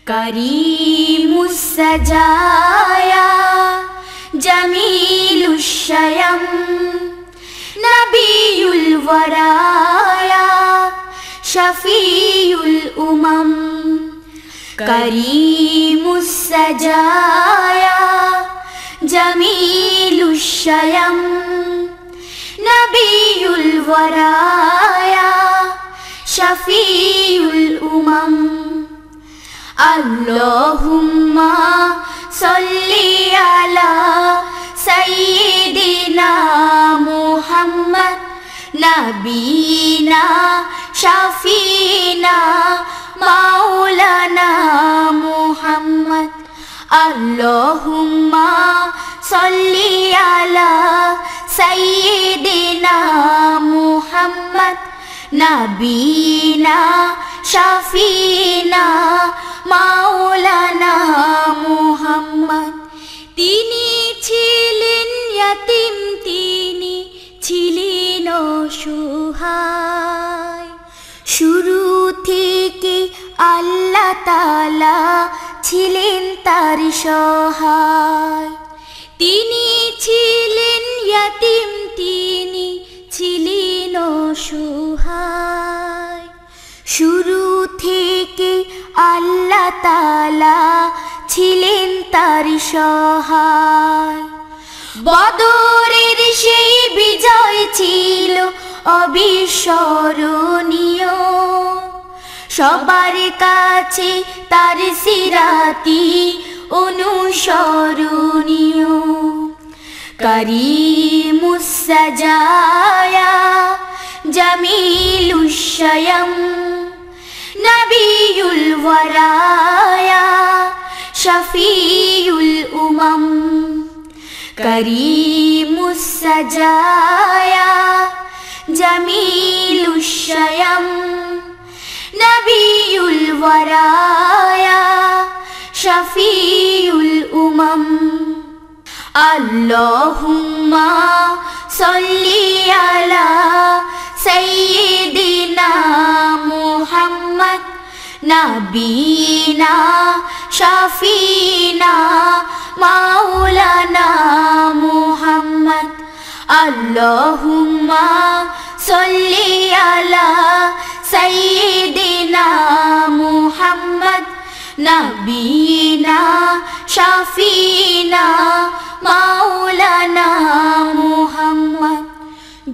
करीमुस सजाया जमीलुश शयम नबीयुल वराया शफीउल उमम करीमुस सजाया जमीलुश शयम नबीयुल वराया शफीउल उमम अल्लाहुम्मा सल्ली अला सय्यिदिना मुहम्मद नबीना शफीना मौलाना मुहम्मद अल्लाहुम्मा सल्ली अला सय्यिदिना मुहम्मद नबीना शफीना मौलाना मुहम्मद তিনি ছিলেন ইয়াতিম তিনি ছিলেন অসহায় শুরু থেকে আল্লাহ তাআলা ছিলেন তার সহায় তিনি ছিলেন ইয়াতিম তিনি ছিলেন অসহায় শুরু থেকে আল্লাহ তাআলা ছিলেন তার সহায় বদরের সেই বিজয় ছিল অবিস্মরণীয় সবার কাছে তার সিরাতি অনুসরণীয় করিমুস সাজায়া জামিলুশ শয়ম নবিয়ুল ওয়ারায়া শফিউল উমম করিমুস সাজায়া জামিলুশ শয়ম নবিয়ুল ওয়ারায়া শফিউল উমম আল্লাহুম্মা সাল্লি আলা সাইয়্যিদিনা মুহাম্মদ নবীনা শফিনা মাওলানা মুহাম্মদ আল্লাহুম্মা সাল্লি আলা সাইয়্যিদিনা মুহাম্মদ নবীনা শফিনা মাওলানা মুহাম্মদ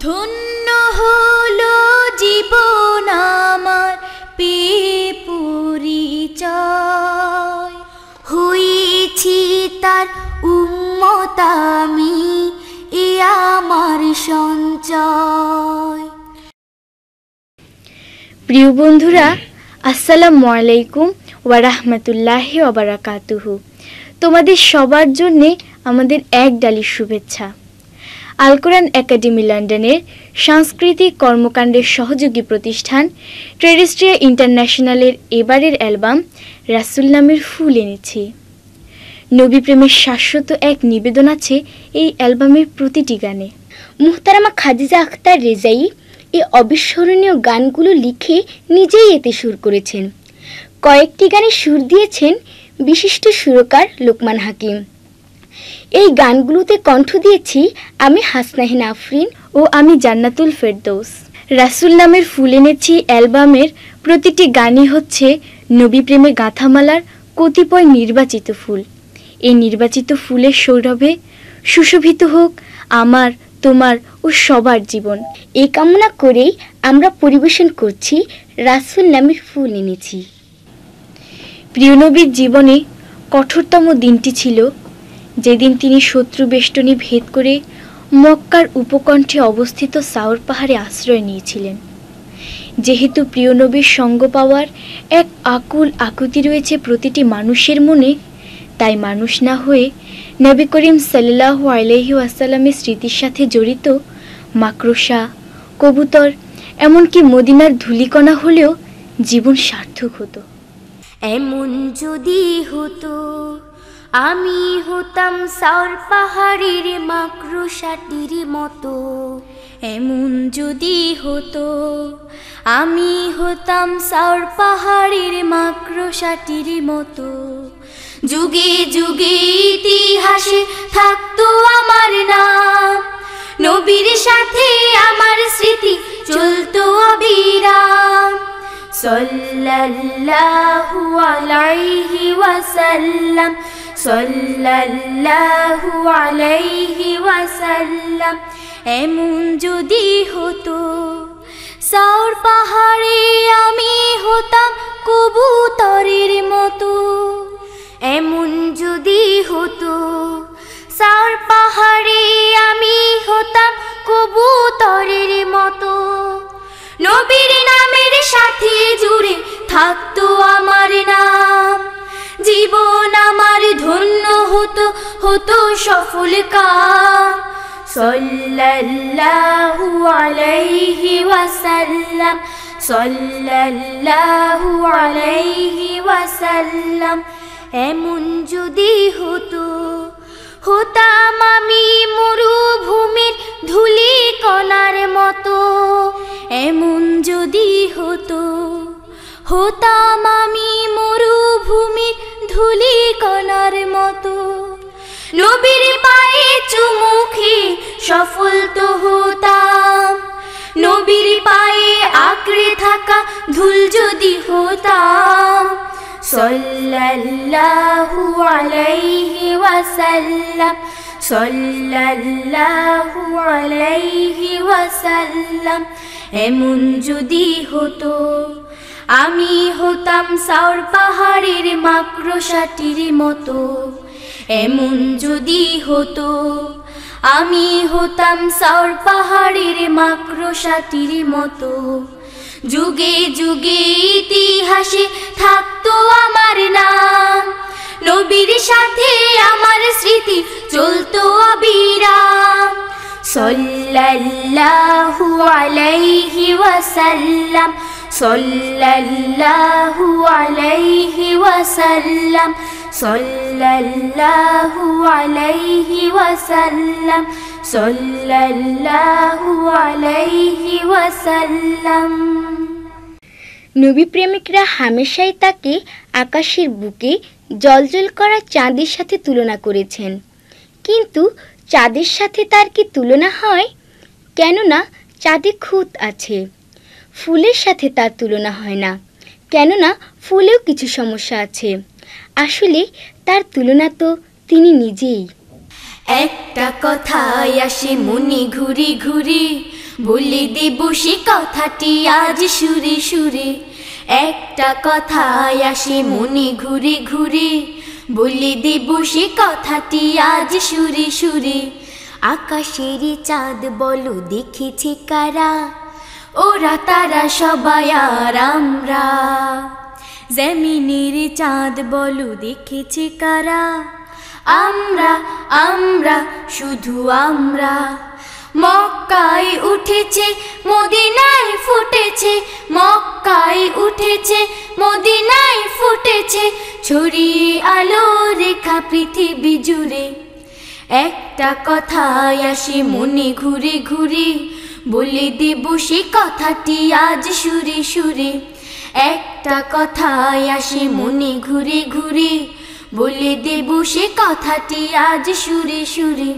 ধন্য হলো জীবন আমার পেয়ে পরিচয় হয়েছি তার উম্মত আমি এ আমার সঞ্চয়। প্রিয় বন্ধুরা, আসসালামু আলাইকুম ওয়া রাহমাতুল্লাহি ওয়া বারাকাতুহু। তোমাদের সবার জন্যে আমাদের এক ডালি শুভেচ্ছা। আল কোরআন একাডেমি লন্ডনের সাংস্কৃতিক কর্মকাণ্ডের সহযোগী প্রতিষ্ঠান ট্রেডিস্ট্রিয়া ইন্টারন্যাশনালের এবারের অ্যালবাম রাসূল নামের ফুল এনেছি। নবী প্রেমের শাশ্বত এক নিবেদন আছে এই অ্যালবামের প্রতিটি গানে। মুহতারামা খাদিজা আখতার রেজাই এই অবিস্মরণীয় গানগুলো লিখে নিজেই এতে সুর করেছেন। কয়েকটি গানে সুর দিয়েছেন বিশিষ্ট সুরকার লোকমান হাকিম। এই গানগুলোতে কণ্ঠ দিয়েছি আমি হাসনাহিন আফরিন ও আমি জান্নাতুল ফেরদৌস। রাসূল নামের ফুল এনেছি অ্যালবামের প্রতিটি গানই হচ্ছে নবী প্রেমে গাঁথামালার কতিপয় নির্বাচিত ফুল। এই নির্বাচিত ফুলের সৌরভে সুশোভিত হোক আমার, তোমার ও সবার জীবন। এই কামনা করেই আমরা পরিবেশন করছি রাসূল নামের ফুল এনেছি। প্রিয় নবীর জীবনে কঠোরতম দিনটি ছিল যেদিন তিনি শত্রু বেষ্টনী ভেদ করে মক্কার উপকণ্ঠে অবস্থিত সাওর পাহাড়ে আশ্রয় নিয়েছিলেন। যেহেতু প্রিয় নবীর সঙ্গ পাওয়ার এক আকুল আকুতি রয়েছে প্রতিটি মানুষের মনে, তাই মানুষ না হয়ে নবী করিম সাল্লাল্লাহু আলাইহি ওয়াসাল্লামের স্মৃতির সাথে জড়িত মাকড়সা, কবুতর, এমনকি মদিনার ধূলিকণা হলেও জীবন সার্থক হতো। এমন যদি হতো আমি হতাম সাওর পাহাড়ের মাকড়সাটির মতো, এমন যদি হতো আমি হতাম সাওর পাহাড়ের মাকড়সাটির মতো। যুগে যুগে ইতিহাসে থাকতো আমার নাম, নবীর সাথে আমার স্মৃতি চলতো অবিরাম। সাল্লাল্লাহু আলাইহি ওয়াসাল্লাম, সাল্লাল্লাহু আলাইহি ওয়াসাল্লাম। এমন যদি হতো সাউর পাহাড়ে আমি হতাম কবুতরের মতো। এমন যদি হতো সাউর পাহাড়ে আমি হতাম কবুতরের মতো। নবীর নামের সাথে জুড়ে থাকতো আমার নাম, জীবন আমার ধন্য হতো, হতো সফল কাম। সাল্লাল্লাহু আলাইহি ওয়াসাল্লাম, সাল্লাল্লাহু আলাইহি ওয়াসাল্লাম। এমন যদি হতো হতাম আমি মরুভূমির ধুলি কণার মতো। এমন যদি হতো হতাম আমি মরুভূমির ধুলি কণার মতো। নবীর পায়ে চুমু খেয়ে সফল তো হতাম, নবীর পায়ে আঁকড়ে থাকা ধুল যদি হতাম। সাল্লাল্লাহু আলাইহি ওয়াসাল্লাম, সাল্লাল্লাহু আলাইহি ওয়াসাল্লাম। এমন যদি হতো আমি হতাম সাউর পাহাড়ের মাকড়সাটির মতো। এমন যদি হতো আমি হতাম সাউর পাহাড়ের মাকড়সাটির মতো। যুগে যুগে ইতিহাসে থাকতো আমার নাম, নবীর সাথে আমার স্মৃতি চলতো অবিরাম। সাল্লাল্লাহু আলাইহি ওয়াসাল্লাম, সাল্লাল্লাহু আলাইহি ওয়াসাল্লাম, সাল্লাল্লাহু আলাইহি ওয়াসাল্লাম, সাল্লাল্লাহু আলাইহি ওয়াসাল্লাম। নবী প্রেমিকরা হামেশাই তাকে আকাশের বুকে জ্বলজ্বল করা চাঁদের সাথে তুলনা করেছেন। কিন্তু চাঁদের সাথে তার কি তুলনা হয়? কেননা চাঁদে খুঁত আছে। ফুলের সাথে তার তুলনা হয় না, কেননা ফুলেও কিছু সমস্যা আছে। আসলে তার তুলনা তো তিনি নিজেই। একটা কথাই আসে মনে ঘুরি ঘুরি, বলে দেব সে কথাটি আজ সুরে সুরে। একটা কথাই আসে মনে ঘুরে ঘুরে, বলে দেব সে কথাটি আজ সুরে সুরে। আকাশের চাঁদ বলো দেখেছে কারা, ওরা তারা সবাই আর আমরা। জমিনের চাঁদ বলো দেখেছে কারা, আমরা আমরা শুধু আমরা। মক্কায় উঠেছে মদিনায় ফুটেছে, মক্কায় উঠেছে মদিনায় ফুটেছে, ছড়িয়ে আলো রেখা পৃথিবী জুড়ে। একটা কথাই আসে মনে ঘুরে ঘুরে, বলে দেব সে কথাটি আজ সুরে সুরে। একটা কথাই আসে মনে ঘুরে ঘুরে, বলে দেব সে কথাটি আজ সুরে সুরে।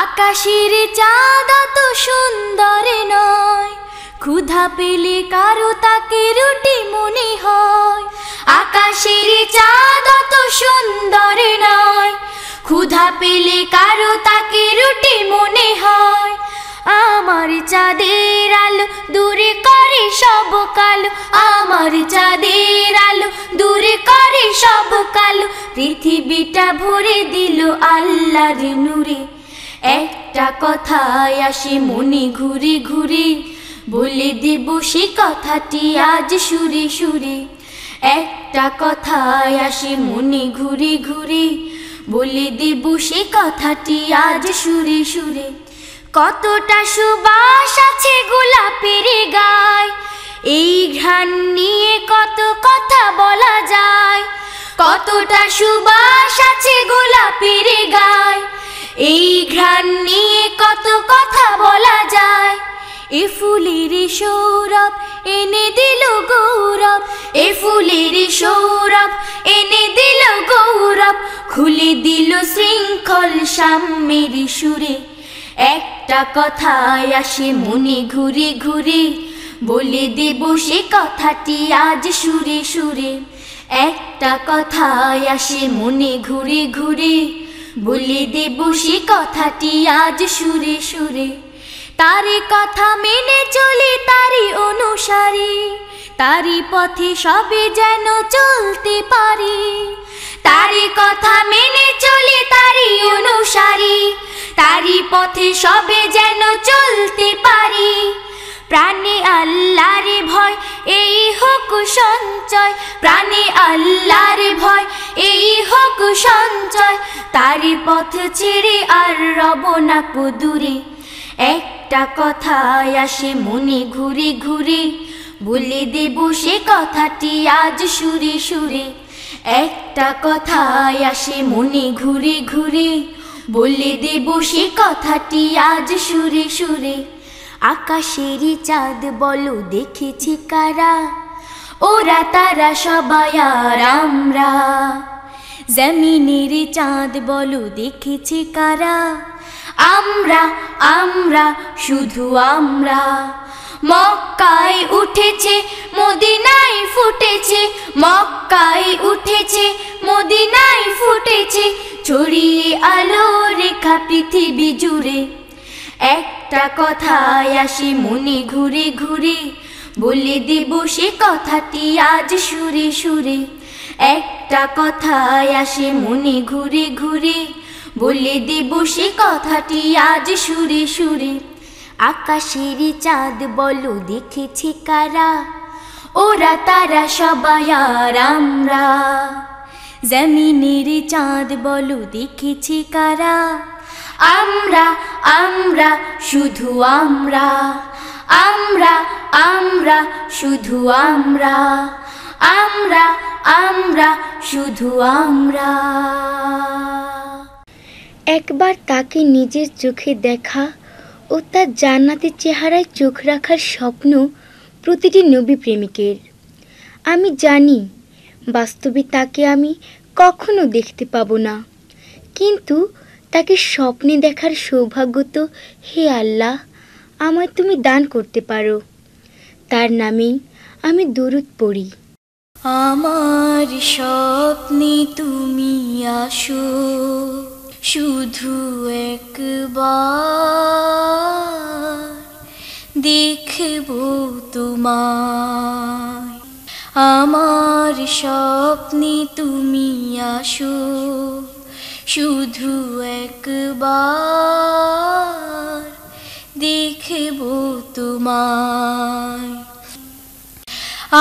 আকাশের চাঁদ অত সুন্দর নয়, ক্ষুধা পেলে কারো তাকে রুটি মনে হয়। আকাশের চাঁদ অত সুন্দর নয়, ক্ষুধা পেলে কারো তাকে রুটি মনে হয়। আমার চাঁদের আলো দূরে করে সব কালো, আমার চাঁদের আলো দূরে করে সব কালো, পৃথিবীটা ভরে দিল আল্লাহর নূরে। একটা কথাই আসে মনে ঘুরে ঘুরে, বলে দেব সে কথাটি আজ সুরে সুরে। একটা কথাই আসে মনে ঘুরে ঘুরে, বলে দেব সে কথাটি আজ সুরে সুরে। কতটা সুবাস আছে গোলাপের গায়, এই ঘ্রাণ নিয়ে কত কথা বলা যায়। কতটা সুবাস আছে গোলাপের গায়, এই ঘ্রাণ নিয়ে কত কথা বলা যায়। এ ফুলের সৌরভ এনে দিল গৌরব, এ ফুল সৌরভ এনে দিল গৌরব, খুলে দিল শৃঙ্খল সাম্যের সুরে। একটা কথায় আসে মনে ঘুরে ঘুরে, বলে দেব সে কথাটি আজ সুরে সুরে। একটা কথায় আসে মনে ঘুরে ঘুরে, বলে দেব সে কথাটি আজ সুরে সুরে। তারি কথা মেনে চলি তারি অনুসারী, তারি পথে সবে যেন চলতে পারি। তারি কথা মেনে চলি তারি অনুসারী, তারি পথে সবে যেন চলতে পারি। প্রাণে আল্লাহর ভয় এই হোক সঞ্চয়, প্রাণে আল্লাহর ভয় এই হোক সঞ্চয়। তারি পথ ছেড়ে আর রব না কো দূরে। একটা কথায় আসে মনে ঘুরে ঘুরে, বলে দেব সে কথাটি আজ সুরে সুরে। একটা কথায় আসে মনে ঘুরে ঘুরে, বলে দেব সে কথাটি আজ সুরে সুরে। আকাশেরই চাঁদ বলো দেখেছি কারা, ওরা তারা সবাই আর আমরা। জমিনের চাঁদ বলো দেখেছি কারা, আমরা আমরা শুধু আমরা। মক্কায় উঠেছে মদিনায় ফুটেছে, মক্কায় উঠেছে মদিনায় ফুটেছে, ছড়িয়ে আলো রেখা পৃথিবী জুড়ে। একটা কথায় আসে মনে ঘুরে ঘুরে, বলে দেব সে কথাটি আজ সুরে সুরে। একটা কথায় আসে মনে ঘুরে ঘুরে, বলে দেব সে কথাটি আজ সুরে সুরে। আকাশেরই চাঁদ বলো দেখেছি কারা, ওরা তারা সবাই আর আমরা। জমিনের চাঁদ বলো দেখেছি কারা, আমরা আমরা শুধু আমরা। আমরা আমরা শুধু আমরা, আমরা আমরা শুধু আমরা। একবার তাকে নিজের চোখে দেখা ও তার জান্নাতি চেহারায় চোখ রাখার স্বপ্ন প্রতিটি নবী প্রেমিকের। আমি জানি বাস্তবে তাকে আমি কখনো দেখতে পাবো না, কিন্তু তাকে স্বপ্নে দেখার সৌভাগ্য তো হে আল্লাহ আমায় তুমি দান করতে পারো। তার নামেই আমি দরুদ পড়ি। আমার স্বপ্নে তুমি আসো, শুধু একবার দেখব তোমায়। আমার স্বপ্নে তুমি আসো, শুধু একবার দেখব তোমায়।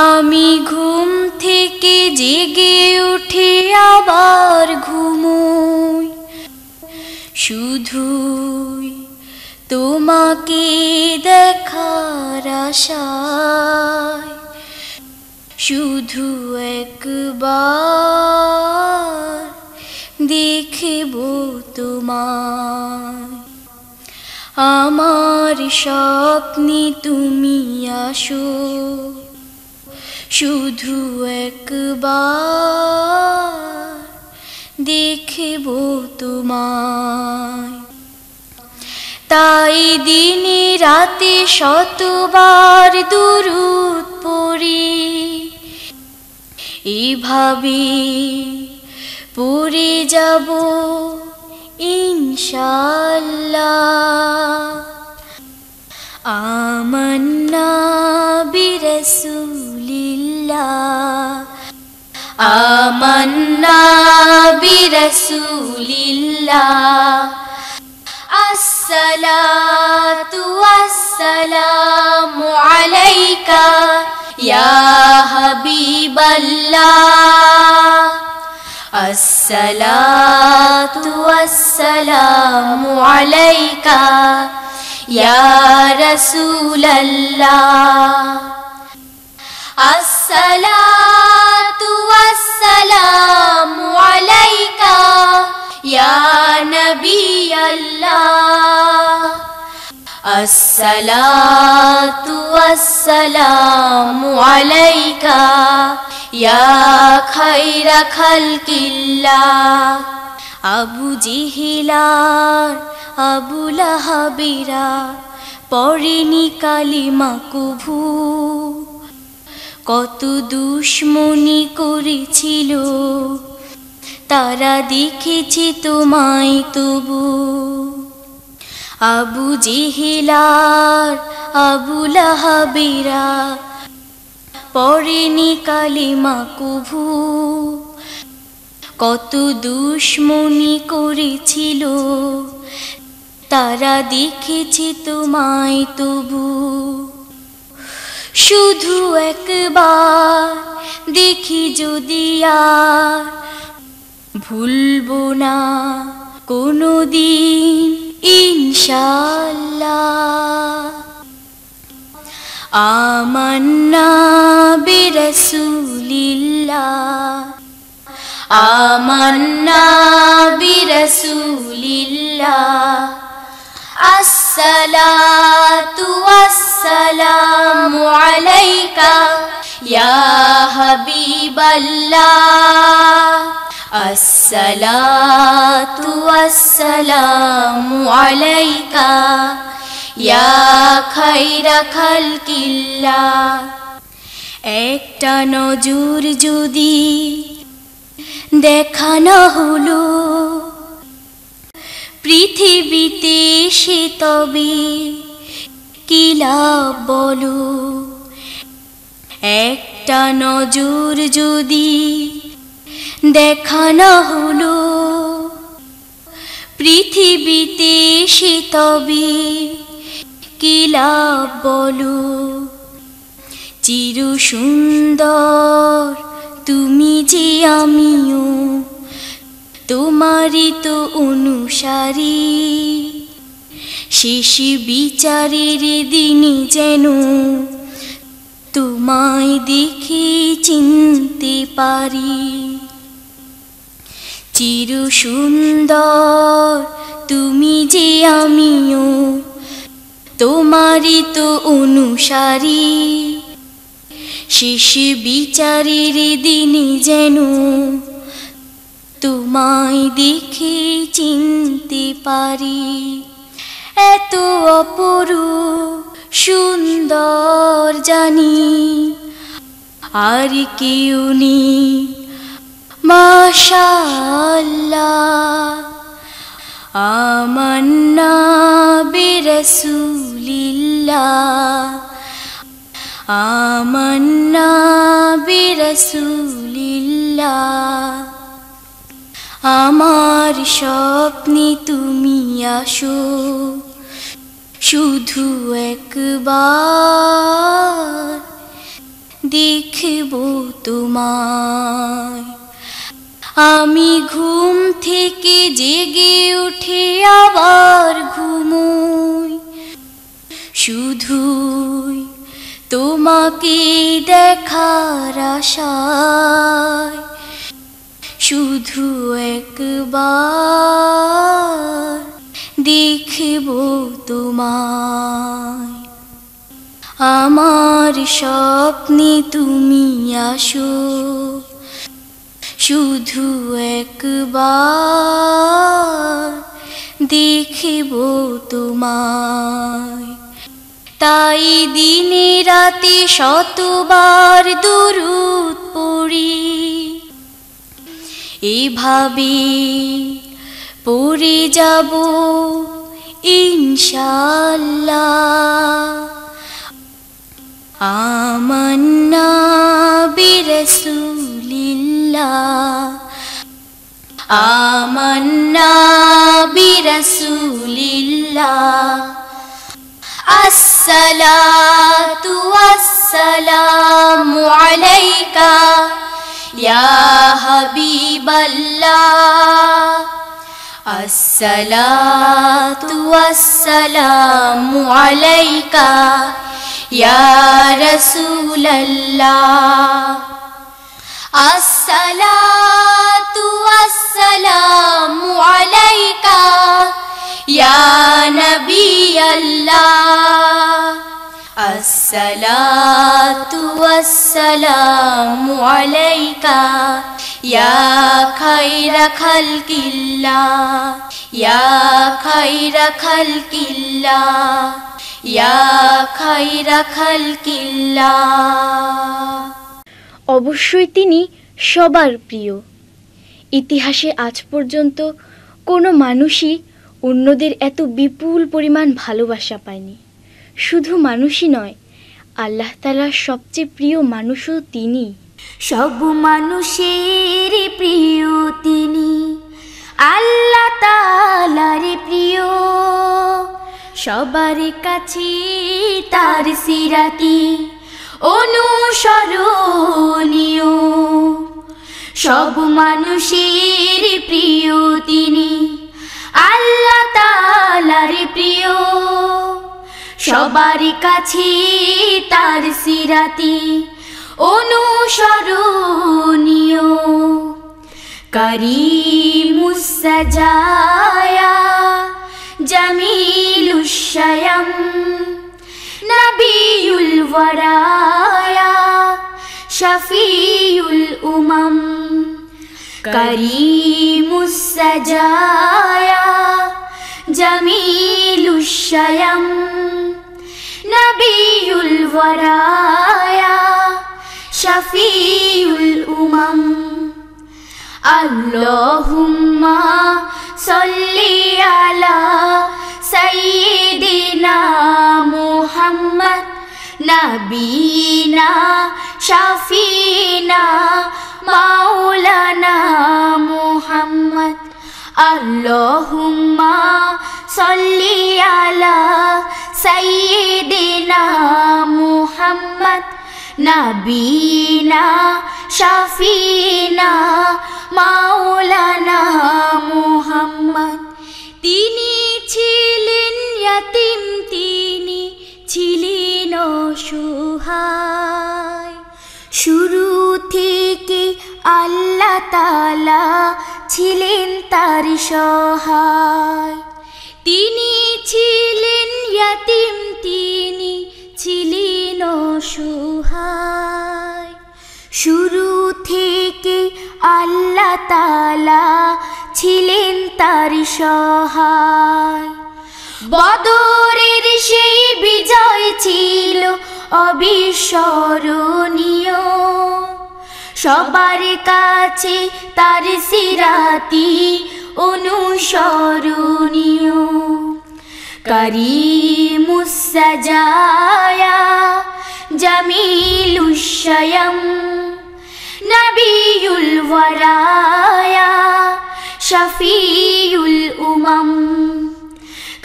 আমি ঘুম থেকে জেগে উঠে আবার ঘুমোই, শুধুই তোমাকে দেখার আশায়। শুধু একবার দেখব তোমায়। আমার স্বপ্নে তুমি আসো, শুধু একবার দেখব তোমায়। তাই দিনে রাতে শতবার দুরূদ পড়ি, এভাবে পড়ে যাব ইনশাআল্লাহ। আমান্না বিরাসূলিল্লাহ, আমান্না বিরাসূলিল্লাহ। আসসালাতু ওয়াসসালামু আলাইকা ইয়া হাবিবাল্লাহ। আসসালাতু ওয়াসসালামু আলাইকা ইয়া রাসূলাল্লাহ। আসসালাতু ওয়াসসালামু আলাইকা ইয়া নবিয়াল্লাহ। আসসালাতু ওয়াসসালামু আলাইকা ইয়া খায়রা খালকিল্লাহ আবু জেহেলার আবু লাহাবেরা পড়েনি কালিমা কভু কত দুশমনি করেছিল তারা দেখেছে তোমায় তবু আবু জেহেলার আবু লাহাবেরা পড়েনি কালিমা কভু কত দুশমনি করেছিল তারা দেখেছে তোমায় তবু শুধু একবার দেখি যদি আর ভুলবো না কোনোদিন ইনশাআল্লাহ আমান্না বিরাসূলিল্লাহ আমান্না বিরাসূলিল্লাহ আসসালাতু ওয়াসসালামু আলাইকা ইয়া হাবিবাল্লাহ আসসালাতু ওয়াসসালামু আলাইকা ইয়া খায়রা খালকিল্লাহ একটা নজর যদি দেখা না হলো পৃথিবীতে সে তবে কি লাভ বলো একটা নজর যদি দেখা না হলো পৃথিবীতে সে তবে কি লাভ বলো চির সুন্দর তুমি যে আমিও তোমারই তো অনুসারী শেষ বিচারের দিনে যেন তোমায় দেখে চিনতে পারি চির সুন্দর তুমি যে আমিও তোমারই তো অনুসারী শেষ বিচারের দিনে যেন তোমায় দেখে চিনতে পারি এত অপরূপ সুন্দর জানি আর কেউ নেই মাশাআল্লাহ আমান্না বিরাসূলিল্লাহ আমান্না বিরাসূলিল্লাহ আমার স্বপ্নে তুমি আসো শুধু একবার দেখব তোমায় আমি ঘুম থেকে জেগে উঠে আবার ঘুমোই শুধুই তোমাকে দেখার আশায় শুধু একবার দেখব তোমায় আমার স্বপ্নে তুমি আসো শুধু একবার দেখব তোমায় তাই দিনে রাতে শতবার দুরূদ পড়ি এভাবে পড়ে যাব ইনশাআল্লাহ আমান্না বিরাসূলিল্লাহ আমান্না বিরাসূলিল্লাহ আসসালাতু ওয়াসসালামু আলাইকা ইয়া হাবিবাল্লাহ আসসালাতু ওয়াসসালামু আলাইকা ইয়া রাসূলাল্লাহ আসসালাতু ওয়াসসালামু আলাইকা ইয়া নবিয়াল্লাহ আসসালাতু ওয়াসসালামু আলাইকা ইয়া খায়রা খালকিল্লাহ ইয়া খায়রা খালকিল্লাহ ইয়া খায়রা খালকিল্লাহ। অবশ্যই তিনি সবার প্রিয়। ইতিহাসে আজ পর্যন্ত কোনো মানুষই অন্যদের এত বিপুল পরিমাণ ভালোবাসা পায়নি। শুধু মানুষই নয়, আল্লাহ তাআলার সবচেয়ে প্রিয় মানুষও তিনি। সব মানুষের প্রিয় তিনি, আল্লাহ তাআলার প্রিয়। সবার কাছে তার সিরাতি অনুসরণীয়। সব মানুষের প্রিয় তিনি, আল্লাহ তাআলার প্রিয়। সবার কাছে তার সিরাতি অনুসরণীয়। করিমুস সাজায়া জামিলুশ শায়াম নবিয়ুল ওয়ারায়া শফিউল উমাম। করিমুস সাজায়া জামিলুশ শায়াম নবিয়ুল ওয়ারায়া শফিউল উমাম। আল্লাহুম্মা সাল্লি আলা সাইয়্যিদিনা মুহাম্মদ নবিনা শাফিনা মাওলানা মুহাম্মদ। আল্লাহুম্মা সাল্লি আলা সাইয়্যিদিনা মুহাম্মদ নবিনা শাফিনা মাওলানা মুহাম্মদ। তিনি ছিলেন ইয়াতীম, তিনি ছিলেন অসহায়। শুরু থেকে আল্লাহ তাআলা ছিলেন তার সহায়। তিনি ছিলেন ইয়াতীম, তিনি ছিলেন অসহায়। শুরু থেকে আল্লাহ তাআলা ছিলেন তার সহায়। বদরের সেই বিজয় ছিল অবিস্মরণীয়। সবার কাছে তার সিরাতি অনুসরণীয়। করিমুস সাজায়া জামিলুশ শায়াম নবিয়ুল ওয়ারায়া শফিউল উমাম।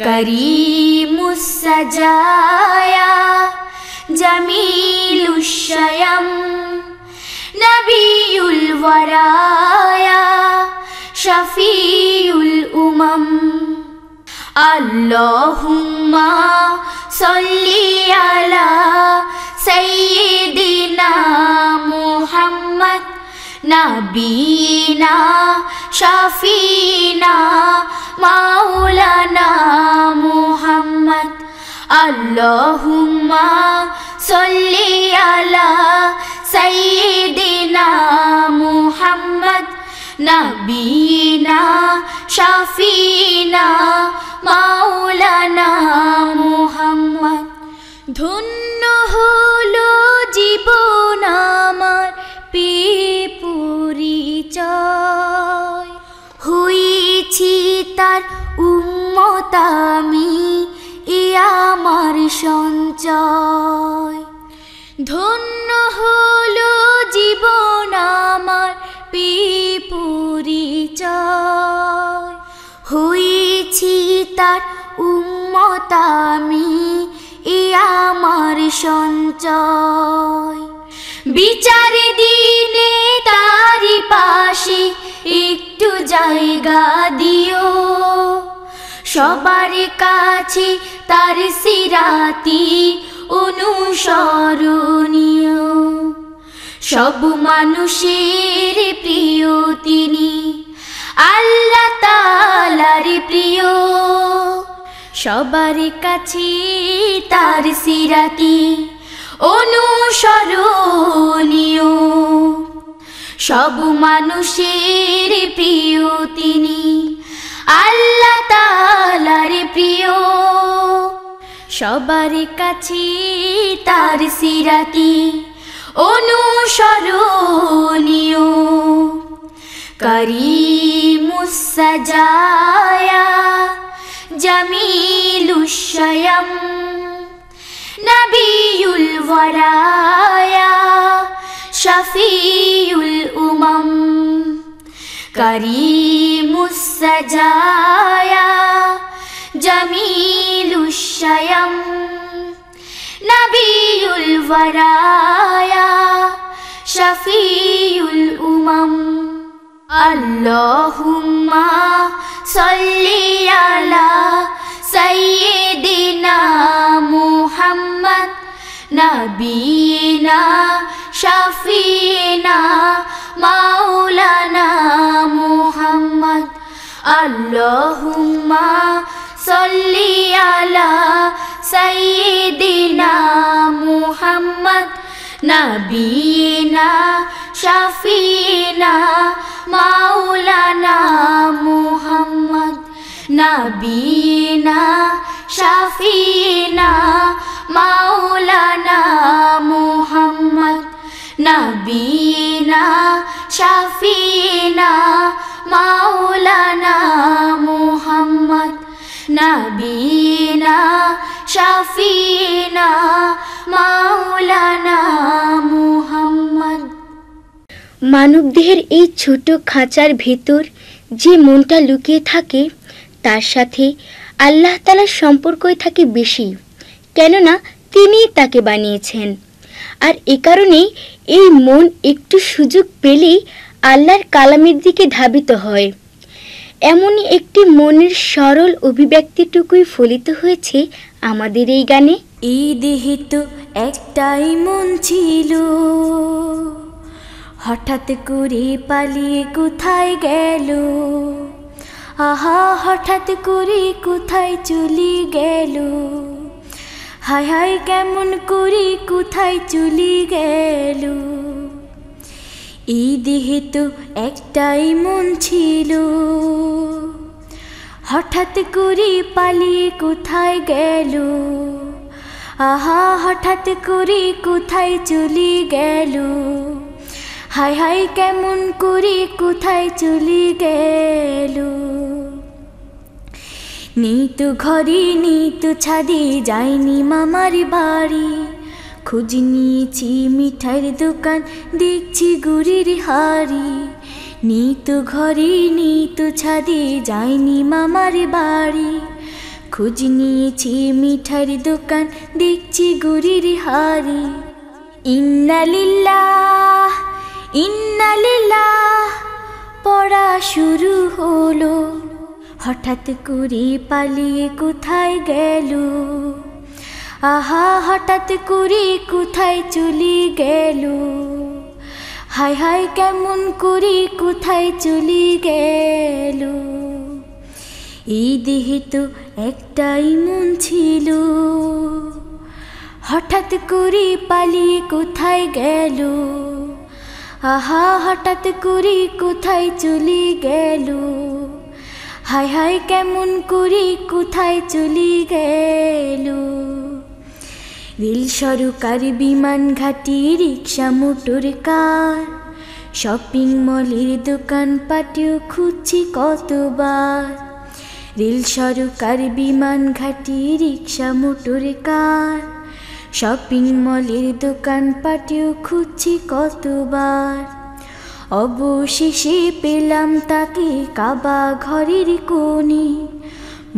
করিমুস সাজায়া জামিলুশ শায়াম নবিয়ুল ওয়ারায়া শফিউল উমাম। আল্লাহুম্মা সাল্লি আলা সাইয়্যিদিনা মুহাম্মদ নবিনা শাফিনা মাওলানা মুহাম্মদ। আল্লাহুম্মা সাল্লি আলা সাইয়্যিদিনা মুহাম্মদ নবিনা শাফিনা মাওলানা মুহাম্মদ। ধন্য হলো জীবন আমার পেয়ে পরিচয়। হয়েছি তার উম্মত আমি, এ আমার সঞ্চয়। ধন্য হলো জীবন আমার পেয়ে পরিচয়। হয়েছি তার উম্মত আমি, এ আমার সঞ্চয়। বিচার দিনে তারি পাশে একটু জায়গা দিও। সবার কাছে তার সিরাতি অনুসরণীয়। সব মানুষের প্রিয় তিনি, আল্লাহ তাআলার প্রিয়। সবার কাছে তার সিরাতি অনুসরণীয়, সব মানুষের প্রিয় তিনি, আল্লাহ তাআলার প্রিয়। সবার কাছে তার সিরাতি অনুসরণীয়। করিমুস সাজায়া জামিলুশ শায়াম, নবিয়ুল ওয়ারায়া শফিউল উমাম। করিমুস সাজায়া জামিলুশ শায়াম, নবিয়ুল ওয়ারায়া শফিউল উমাম। আল্লাহুম্মা সাল্লি আলা সাইয়্যিদিনা মুহাম্মদ, নবিয়িনা শাফিনা মাওলানা মুহাম্মদ। আল্লাহুম্মা সাল্লি আলা সাইয়্যিদিনা মুহাম্মদ, নবিয়িনা শাফিনা মাওলানা মুহাম্মদ। নবিয়িনা শাফিনা মাওলানা মুহাম্মদ। নবিয়িনা শাফিনা মাওলানা মুহাম্মদ। নবিয়িনা শাফিনা মাওলানা মুহাম্মদ। মানবদেহের এই ছোট খাঁচার ভেতর যে মনটা লুকিয়ে থাকে তার সাথে আল্লাহ তাআলার সম্পর্কই থাকে বেশি, কেননা তিনিই তাকে বানিয়েছেন। আর এ কারণেই এই মন একটু সুযোগ পেলেই আল্লাহর কালামের দিকে ধাবিত হয়। এমনই একটি মনের সরল অভিব্যক্তিটুকুই ফলিত হয়েছে আমাদের এই গানে। এই দেহে তো একটাই মন ছিল, হঠাৎ করে পালিয়ে কোথায় গেল। আহা হঠাৎ করে কোথায় চলে গেল, হায় হায় কেমন করে কোথায় চলে গেল। এই দেহে তো একটাই মন ছিল, হঠাৎ করে পালিয়ে কোথায় গেল। আহা হঠাৎ করে কোথায় চলে গেল, হায় হায় কেমন করে কোথায় চলে গেল। নেই তো ঘরে নেই তো ছাদে, যায়নি মামার বাড়ি। খোঁজ নিয়েছি মিঠাইয়ের দোকান, দেখছি গুড়ের হাড়ি। নেই তো ঘরে নেই তো ছাদে, যায়নি মামার বাড়ি। খোঁজ নিয়েছি মিঠাইয়ের দোকান, দেখছি গুড়ের হাড়ি। ইন্না লিল্লাহ ইন্না লিল্লাহ পড়া শুরু হলো, হঠাৎ করে পালিয়ে কোথায় গেল। আহা হঠাৎ করে কোথায় চলে গেল, হায় হায় কেমন করে কোথায় চলে গেল। এই দেহে তো একটাই মন ছিল, হঠাৎ করে পালিয়ে কোথায় গেল। আহা হঠাৎ করে কোথায় চলে গেল, হায় হায় কেমন করে কোথায় চলে গেল। রেল সরকার বিমান ঘাটি রিক্সা মোটর কার, শপিং মলের দোকান পাটেও খুঁজছি কতবার। রেল সরকার বিমান ঘাটি রিক্সা মোটর কার, শপিং মলের দোকান পাটেও খুঁজছি কতবার। অবশেষে পেলাম তাকে কাবা ঘরের কোণে,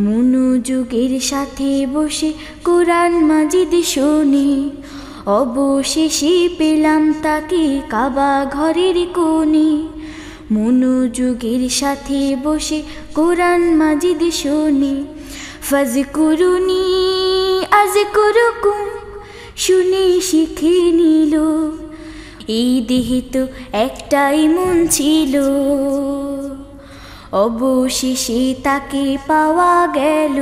মনোযোগের সাথে বসে কোরআন মাজিদ শোনে। অবশেষে পেলাম তাকে কাবা ঘরের কোণে, মনোযোগের সাথে বসে কোরআন মাজিদ শোনে। ফাজকুরুনি আযকুরুকুম শুনে শিখে নিল, এই দেহে তো একটাই মন ছিল। অবশেষে তাকে পাওয়া গেল,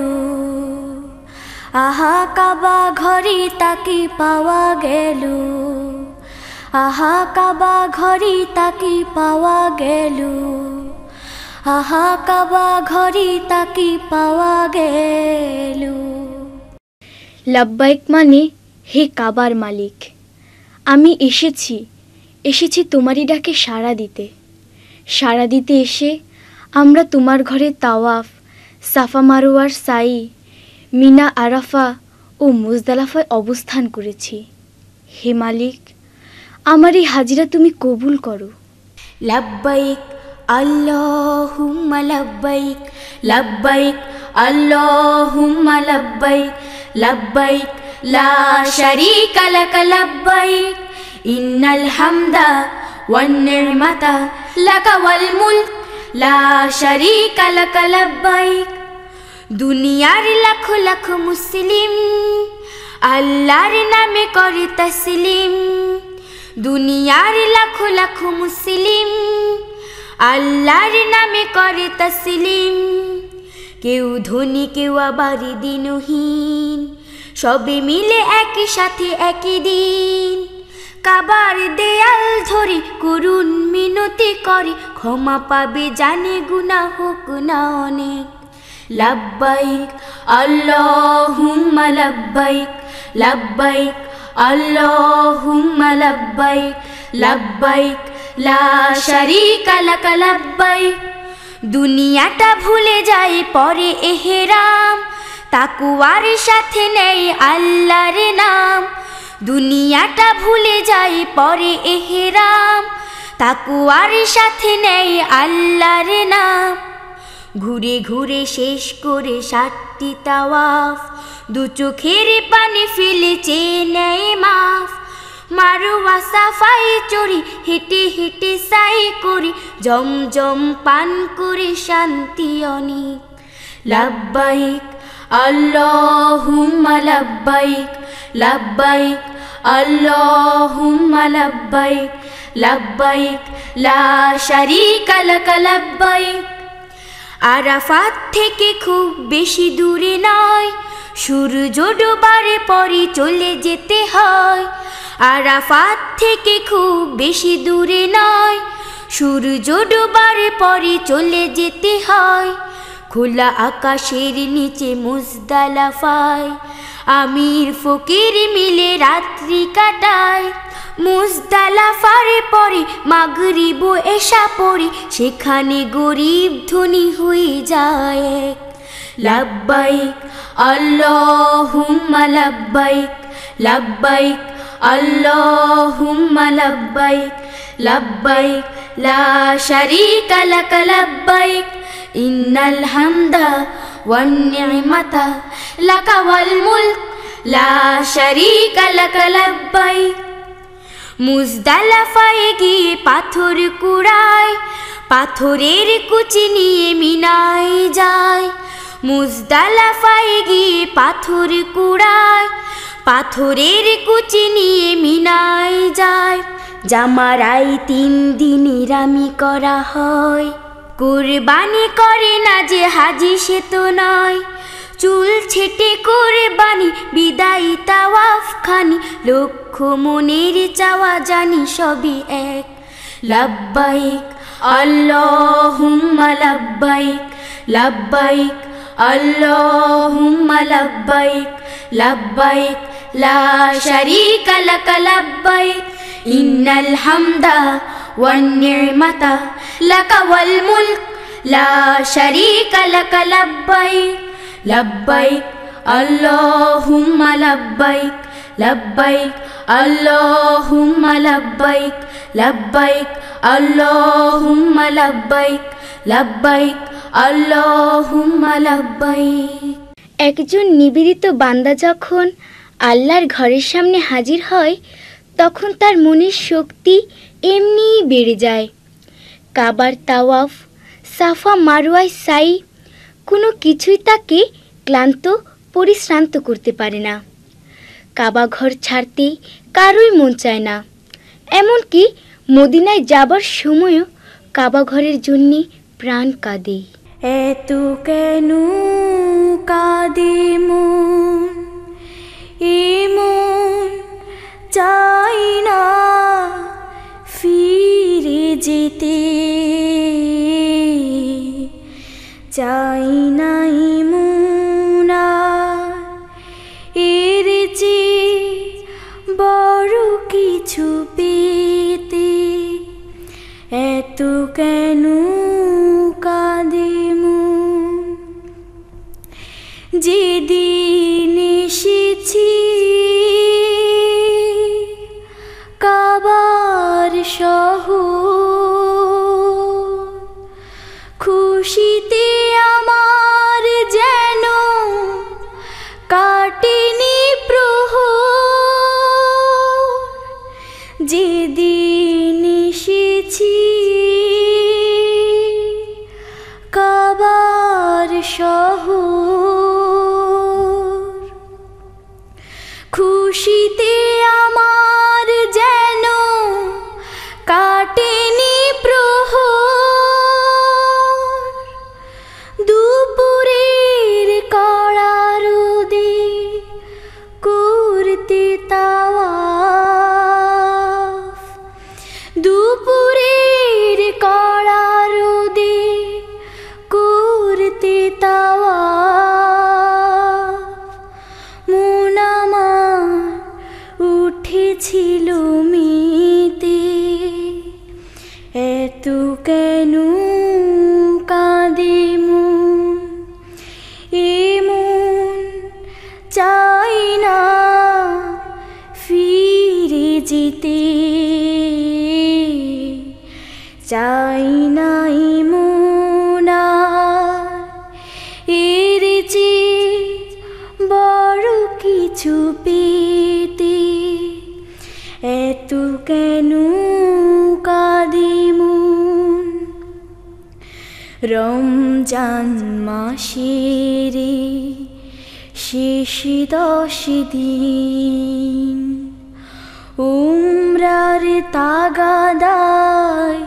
আহা কাবা ঘরে তাকে পাওয়া গেল, আহা কাবা ঘরে তাকে পাওয়া গেল, আহা কাবা ঘরে তাকে পাওয়া গেল। লাব্বাইক মানে হে কাবার মালিক, আমি এসেছি তোমারই ডাকে সাড়া দিতে। সাড়া দিতে এসে আমরা তোমার ঘরে তাওয়াফ, সাফা মারোয়ার সাই, মিনা আরাফা ও মুজদালাফায় অবস্থান করেছি। হে মালিক, আমার এই হাজিরা তুমি কবুল করো। লাব্বাইক আল্লাহুম্মা লাব্বাইক, লাব্বাইক আল্লাহুম্মা লাব্বাইক, লাব্বাইক লা শারীকা লাক লাব্বাইক, ইন্নাল হামদা ওয়ান নি'মাতা লাকা ওয়াল মুলক লা শারীকা লাক লাব্বাইক। দুনিয়ার লাখ লাখ মুসলিম আল্লাহর নামে করে তাসলিম, দুনিয়ার লাখ লাখ মুসলিম আল্লাহর নামে করে তাসলিম। কেউ ধনী কেউ আবার দিনহীন, সবে মিলে একই সাথে একই দিন। কাবার দেয়াল ধরে করুণ মিনতি করে, ক্ষমা পাবে জানে গুনাহ হোক না অনেক। লাব্বাইক আল্লাহুম্মা লাব্বাইক, লাব্বাইক আল্লাহুম্মা লাব্বাইক, লাব্বাইক লা শারীকা লাক লাব্বাইক। দুনিয়াটা ভুলে যায় পরে এহরাম, তাকওয়ার সাথে নেই আল্লাহর নাম। দুনিয়াটা ভুলে যায় পরে এহরাম, তাকওয়ার সাথে নেই আল্লাহর নাম। ঘুরে ঘুরে শেষ করে 7টি তাওয়াফ, দু চোখের পানি ফেলেছে নেয় মাফ। মারওয়া সাফাই চড়ি হেঁটে হেঁটে সাই করি, জমজম পান করে শান্তি অনেক। লাব্বাইক আল্লাহুম্মা লাব্বাইক, লাব্বাইক আল্লাহুম্মা লাব্বাইক, লাব্বাইক লা শারীকা লাক লাব্বাইক। আরাফাত থেকে খুব বেশি দূরে নয়, সূর্য ডোবার পরে চলে যেতে হয়। আরাফাত থেকে খুব বেশি দূরে নয়, সূর্য ডোবার পরে চলে যেতে হয়। খোলা আকাশের নিচে মুজদালাফায় আমির ফকির মিলে রাত্রি কাটায়। মুজদালাফার পরে মাগরিব এশা পড়ে, সেখানে গরিব ধনী হয়ে যায় এক। লাব্বাইক আল্লাহুম্মা লাব্বাইক, লাব্বাইক আল্লাহুম্মা লাব্বাইক, লাব্বাইক লা শারীকা লাক লাব্বাইক, ইন্নাল হামদা ওয়ান নি'মাতা লাকা ওয়াল মুলক লা শারীকা লাক লাব্বাইক। মুজদালাফায় গিয়ে পাথর কুড়ায়, পাথরের কুচি নিয়ে মিনায় যায়। মুজদালাফায় গিয়ে পাথর কুড়ায়, পাথরের কুচি নিয়ে মিনায় যায়। জামারাই 3 দিন নিরামি করা হয়, কুরবানি করে না যে হাজি সে তো নয়। চুল ছেটে কুরবানি বিদায়ী তাওয়াফ খানি, লক্ষ মনের চাওয়া জানি সবই এক। লাব্বাইক আল্লাহুম্মা লাব্বাইক, লাব্বাইক আল্লাহুম্মা লাব্বাইক, লাব্বাইক লা শারীকা লাক লাব্বাইক, ইন্নাল হামদা ওয়ান নি'মাতা লাকা ওয়াল মুলক লা শারীকা লাক লাব্বাইক। লাব্বাইক আল্লাহুম্মা লাব্বাইক, লাব্বাইক আল্লাহুম্মা লাব্বাইক, লাব্বাইক আল্লাহুম্মা লাব্বাইক, লাব্বাইক আল্লাহুম্মা লাব্বাইক। একজন নিবেদিত বান্দা যখন আল্লাহর ঘরের সামনে হাজির হয়, তখন তার মনের শক্তি এমনিই বেড়ে যায়। কাবার তাওয়াফ, সাফা মারওয়ায় সাই, কোনো কিছুই তাকে ক্লান্ত পরিশ্রান্ত করতে পারে না। কাবা ঘর ছাড়তে কারোই মন চায় না। এমনকি মদিনায় যাবার সময়ও কাবা ঘরের জন্যে প্রাণ কাঁদে। এত কেন কাঁদে মন এমন চাই না ফিরে যেতে, চাই নাই মন এর চেয়ে বড় কিছু পেতে, এত কেন কাঁদে মন। যেদিন এসেছি কাবার শহর, খুশিতে আমার যেন কাটেনি প্রহর। যেদিন এসেছি কাবার শহর, খুশিতে আমার যেন কাটেনি প্রহর। দুপুরের কড়া রোদে করতে তাওয়াফ, দুপুরের কড়া রোদে করতে তাওয়াফ। মন আমার উঠেছিল মেতে, এত কেন কাঁদে মন। এমন চাই না ফিরে যেতে, চাই নাই মন এর চেয়ে বড় কিছু পেতে, এত কেন কাঁদে মন। রমজান মাসের শেষ 10 দিন উমরার তাগাদায়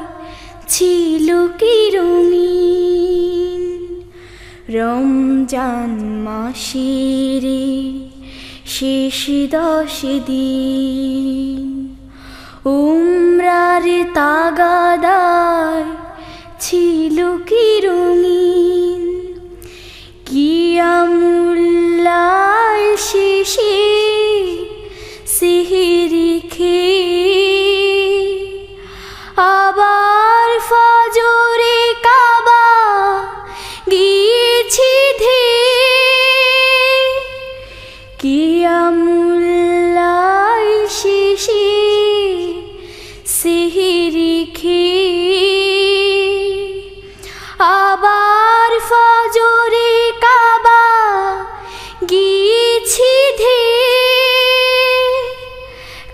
ছিল কি রঙিন। রমজান মাসের শেষ 10 দিন উমরার তাগাদায় ছিল কি রঙিন। কিয়ামুল্লাইল শেষে সেহরি খেয়ে আবার ফজরে কাবা গিয়েছি ধেয়ে। কিয়ামুল্লাইল শেষে সেহরি খেয়ে আবার ফজরে কাবা গিয়েছি ধেয়ে।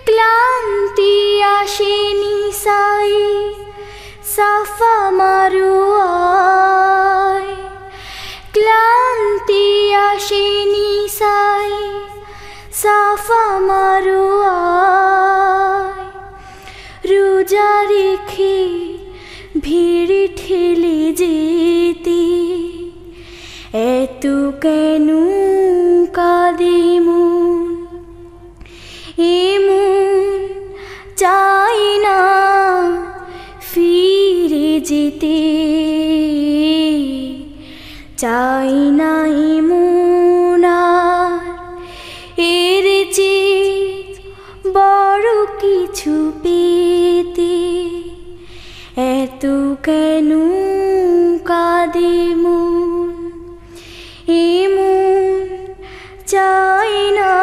ক্লান্তি আসেনি সাই সাফা মারোয়ায়, ক্লান্তি আসেনি সাই সাফা মারোয়ায়। রোজা রেখে ভিড় ঠেলে যেতে, এত কেন কাঁদে মন। এমন চাই না ফিরে যেতে, চাই নাই মন এর চেয়ে বড় কিছু পেতে, এত কেন কাঁদে মন। এমন চাই না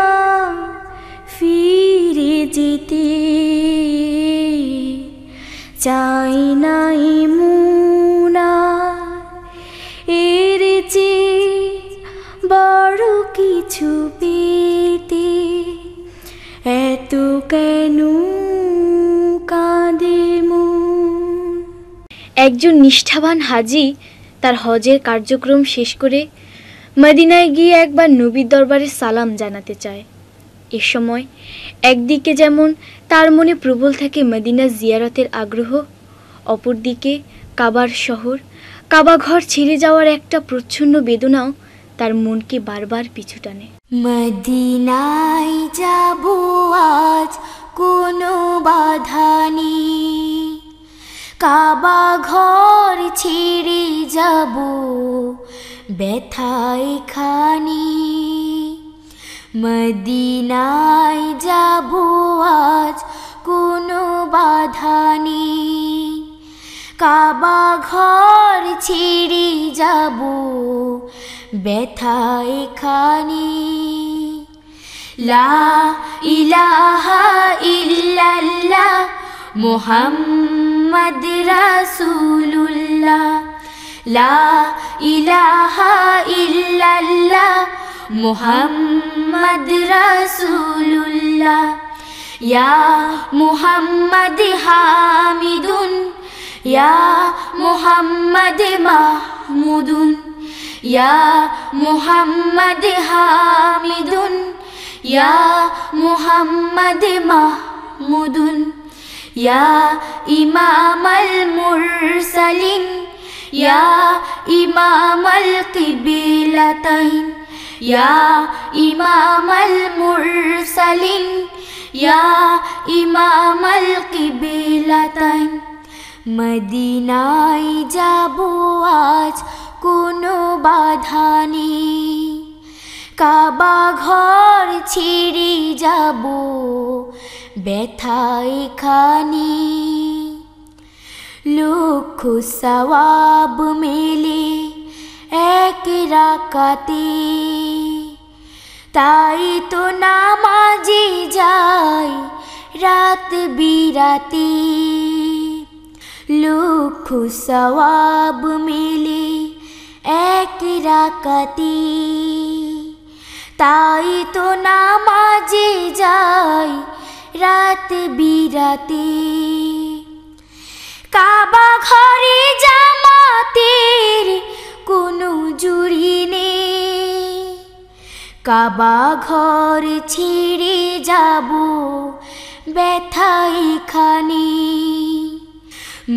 ফিরে যেতে, চাই নাই মন এর চেয়ে বড় কিছু পেতে, এত কেন কাঁদে মন। একজন নিষ্ঠাবান হাজি তার হজের কার্যক্রম শেষ করে মদিনায় গিয়ে একবার নবীর দরবারে সালাম জানাতে চায়। এ সময় একদিকে যেমন তার মনে প্রবল থাকে মদিনা জিয়ারতের আগ্রহ, অপরদিকে কাবার শহর, কাবা ঘর ছেড়ে যাওয়ার একটা প্রচ্ছন্ন বেদনাও তার মনকে বারবার পিছু টানে। মদিনায় যাব আজ কোনো বাধা নেই, কাবা ঘর ছেড়ে যাব ব্যথায় খানি। মদিনায় যাব আজ কোনো বাধা নেই, কাবা ঘর ছেড়ে যাব ব্যথায় খানি। লা ইলাহা ইল্লাল্লাহ মুহাম্মদ রাসূলুল্লাহ, লা ইলাহা ইল্লাল্লাহ মুহাম্মদ রাসূলুল্লাহ। ইয়া মুহাম্মদ হামিদুন, ইয়া মুহাম্মদ মাহমুদুন, ইয়া মুহাম্মদ হামিদুন, ইয়া মুহাম্মদ মাহমুদুন। ইয়া ইমামাল মুরসালিন, ইয়া ইমামাল কিবলাতাইন, ইয়া ইমামাল মুরসালিন, ইয়া ইমামাল কিবলাতাইন। মদিনায় যাব আজ কোনো বাধা নেই, কাবা ঘর ছেড়ে যাব ব্যথায় খানি। লক্ষ সওয়াব মেলে এক রাকাতে, তাই তো নামাজে যাই রাত বিরাতে। লক্ষ সওয়াব মেলে এক রাকাতে, তাই তো নামাজে যাই রাত বিরাতে। কাবা ঘরে জামাতের কোনো জুড়ি নেই, কাবা ঘর ছেড়ে যাব ব্যথায় খানি।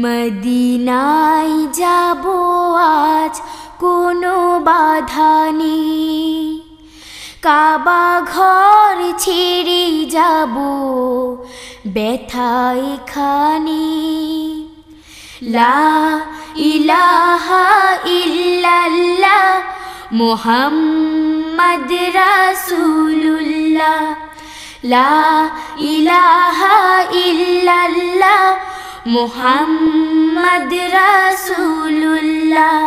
মদিনায় যাব আজ কোনো বাধা নেই, কাবা ঘর ছেড়ে যাব ব্যথায় খানি। লা ইলাহা ইল্লাল্লাহ মুহাম্মদ রাসূলুল্লাহ, লা ইলাহা ইল্লাল্লাহ মুহাম্মদ রাসূলুল্লাহ।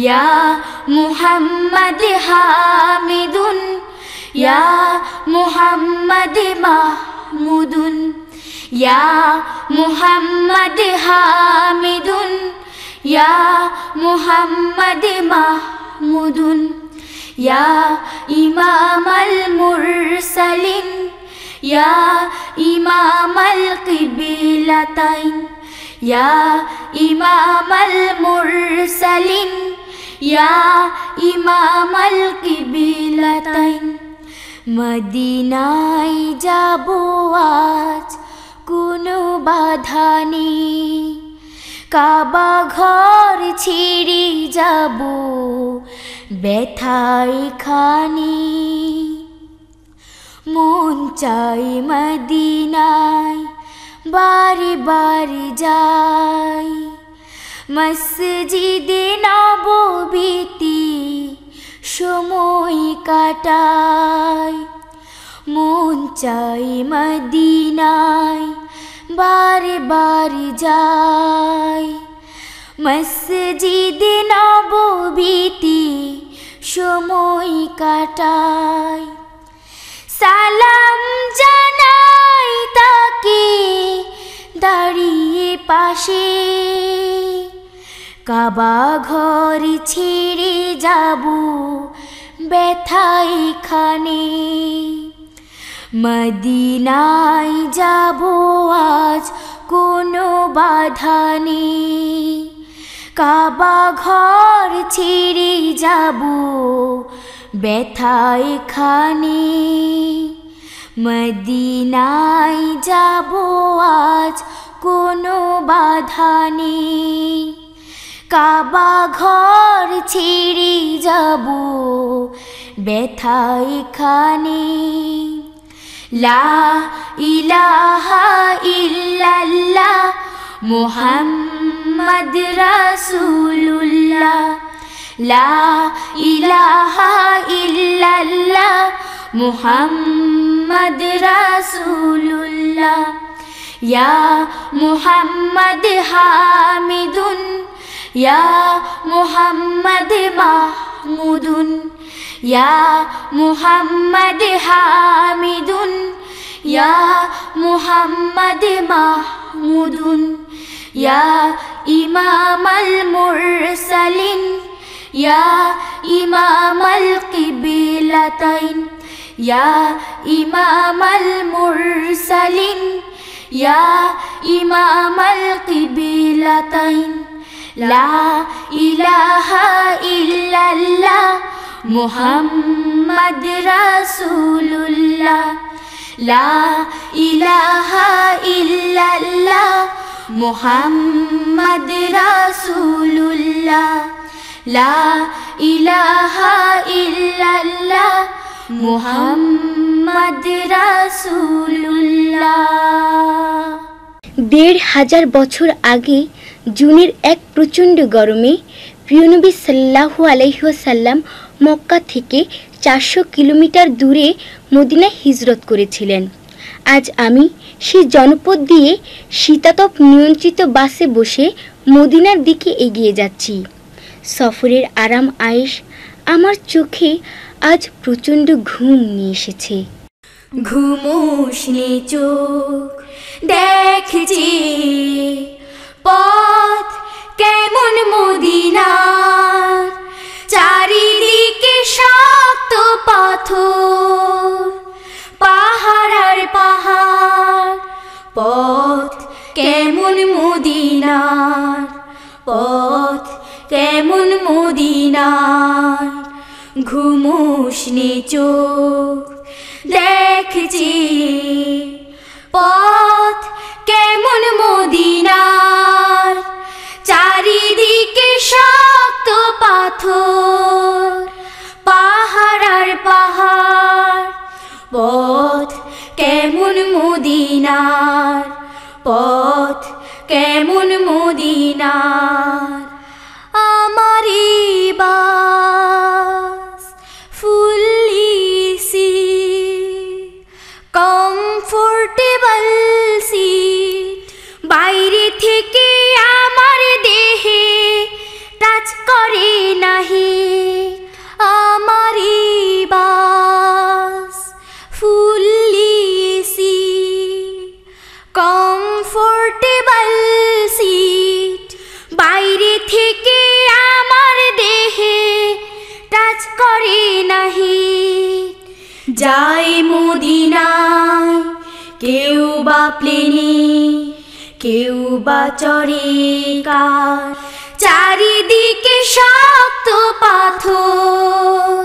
ইয়া মুহাম্মদ হামিদুন, ইয়া মুহাম্মদ মাহমুদুন, ইয়া মুহাম্মদ হামিদুন, ইয়া মুহাম্মদ মাহমুদুন। ইয়া ইমামাল মুরসালিন, ইয়া ইমামাল কিবলাতাইন, ইয়া ইমামাল মুরসালিন, ইয়া ইমামাল কিবলাতাইন। মদিনায় যাব আজ কোনো বাধা নেই, কাবা ঘর ছেড়ে যাব ব্যথায় খানি। মন চাই মদিনায় বারে বারে যাই, মসজিদে নববীতে সময় কাটাই। মন চাই মদিনায় বারে বারে যাই, মসজিদে নববীতে সময় কাটাই। সালাম জানাই তাকে দাঁড়িয়ে পাশে, কাবা ঘর ছেড়ে যাব ব্যথায় খানি। মদিনায় যাব আজ কোনো বাধা নেই, কাবা ঘর ছেড়ে যাব ব্যথায় খানি। মদিনায় যাব আজ কোনো বাধা নেই, কাবা ঘর ছেড়ে যাব ব্যথা এখানে। লা ইলাহা ইল্লাল্লাহ মুহাম্মাদ রাসূলুল্লাহ। লা ইলাহা ইল্লাল্লাহ মুহাম্মাদ রাসূলুল্লাহ। ইয়া মুহাম্মাদ হামিদুন, ইয়া মুহাম্মাদ মাহমুদুন, ইয়া মুহাম্মাদ হামিদুন, ইয়া মুহাম্মাদ মাহমুদুন। ইয়া ইমামাল মুরসালিন, ইয়া ইমামাল কিবলাতাইন, ইয়া ইমামাল মুরসালিন, ইয়া ইমামাল কিবলাতাইন। লা ইলাহা ইল্লাল্লাহ মুহাম্মাদ রাসূলুল্লাহ। লা ইলাহা ইল্লাল্লাহ মুহাম্মাদ রাসূলুল্লাহ। লা ইলাহা ইল্লাল্লাহ মুহাম্মাদ রাসূলুল্লাহ। ১৫০০ বছর আগে জুনের এক প্রচণ্ড গরমে প্রিয়নবী সাল্লাল্লাহু আলাইহি ওয়াসাল্লাম মক্কা থেকে ৪০০ কিলোমিটার দূরে মদিনায় হিজরত করেছিলেন। আজ আমি সেই জনপদ দিয়ে শীতাতপ নিয়ন্ত্রিত বাসে বসে মদিনার দিকে এগিয়ে যাচ্ছি। সফরের আরাম আয়েশ আমার চোখে আজ প্রচণ্ড ঘুম নিয়ে এসেছে। ঘুমোসনি চোখ দেখছি পথ কেমন মদিনার, চারিদিকে শক্ত পাথর, পাহাড় আর পাহাড়। পথ কেমন মদিনার, পথ কেমন মদিনার। ঘুমোসনি চোখ দেখছি পথ কেমন মদিনার, চারিদিকে শক্ত পাথর, পাহাড় আর পাহাড়। পথ কেমন মদিনার, পথ কেমন মদিনার। আমারি বাস ফুললি কমফোর্টেবল সিট, বাইরে থেকে আমার দেহে টাচ করে নাহি। আমারি বাস ফুললি কমফোর্টেবল সিট, বাইরে থেকে আমার দেহে টাচ করে নাহি। যাই মদিনায় কেউ বা প্লেনে, কেউ বা চড়ে কার, চারিদিকে শক্ত পাথর,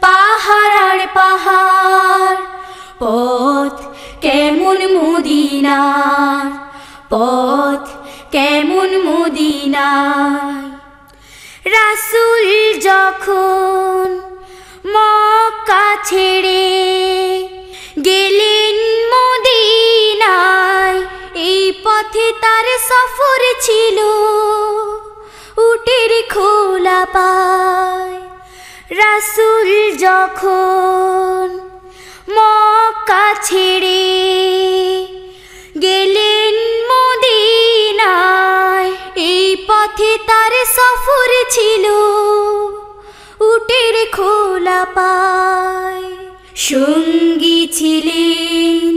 পাহাড় আর পাহাড়। পথ কেমন মদিনার, পথ কেমন মদিনায়। রাসূল যখন মক্কা ছেড়ে গেলেন মদিনায়, এই পথে তার সফর ছিল উটের খোলা পায়। রাসূল যখন মক্কা ছেড়ে গেলেন মদিনায়, এই পথে তার সফর ছিল উটের খোলা পায়। সঙ্গী ছিলেন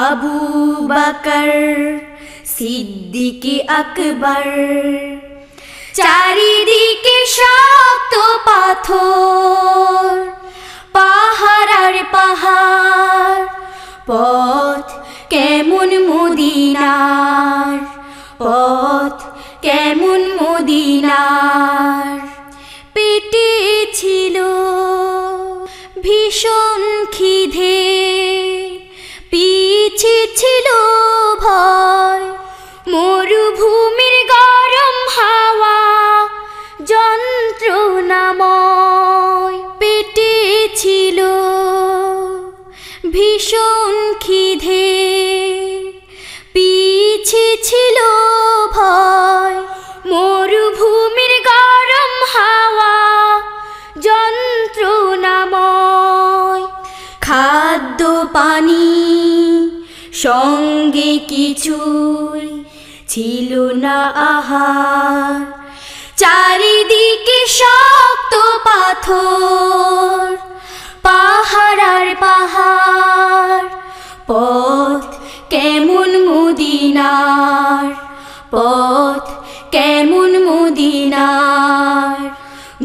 আবু বকর সিদ্দিক আকবর, চারিদিকে শক্ত পাথর, পাহাড় আর পাহাড়। পথ কেমন মদিনার, পথ কেমন মদিনার। পেটে ছিল ভীষণ খিদে, পিছে ছিল ভয়, মরুভূমির গরম হাওয়া যন্ত্রণাময়। পেটে ছিল ভয়, মরুভূমির গরম হাওয়া যন্ত্রণাময়, খাদ্য পানি সঙ্গে কিছুই ছিল না আহার, চারিদিকে শক্ত পাথর, পাহাড় আর পাহাড়, পথ কেমন মদিনার, পথ কেমন মদিনার,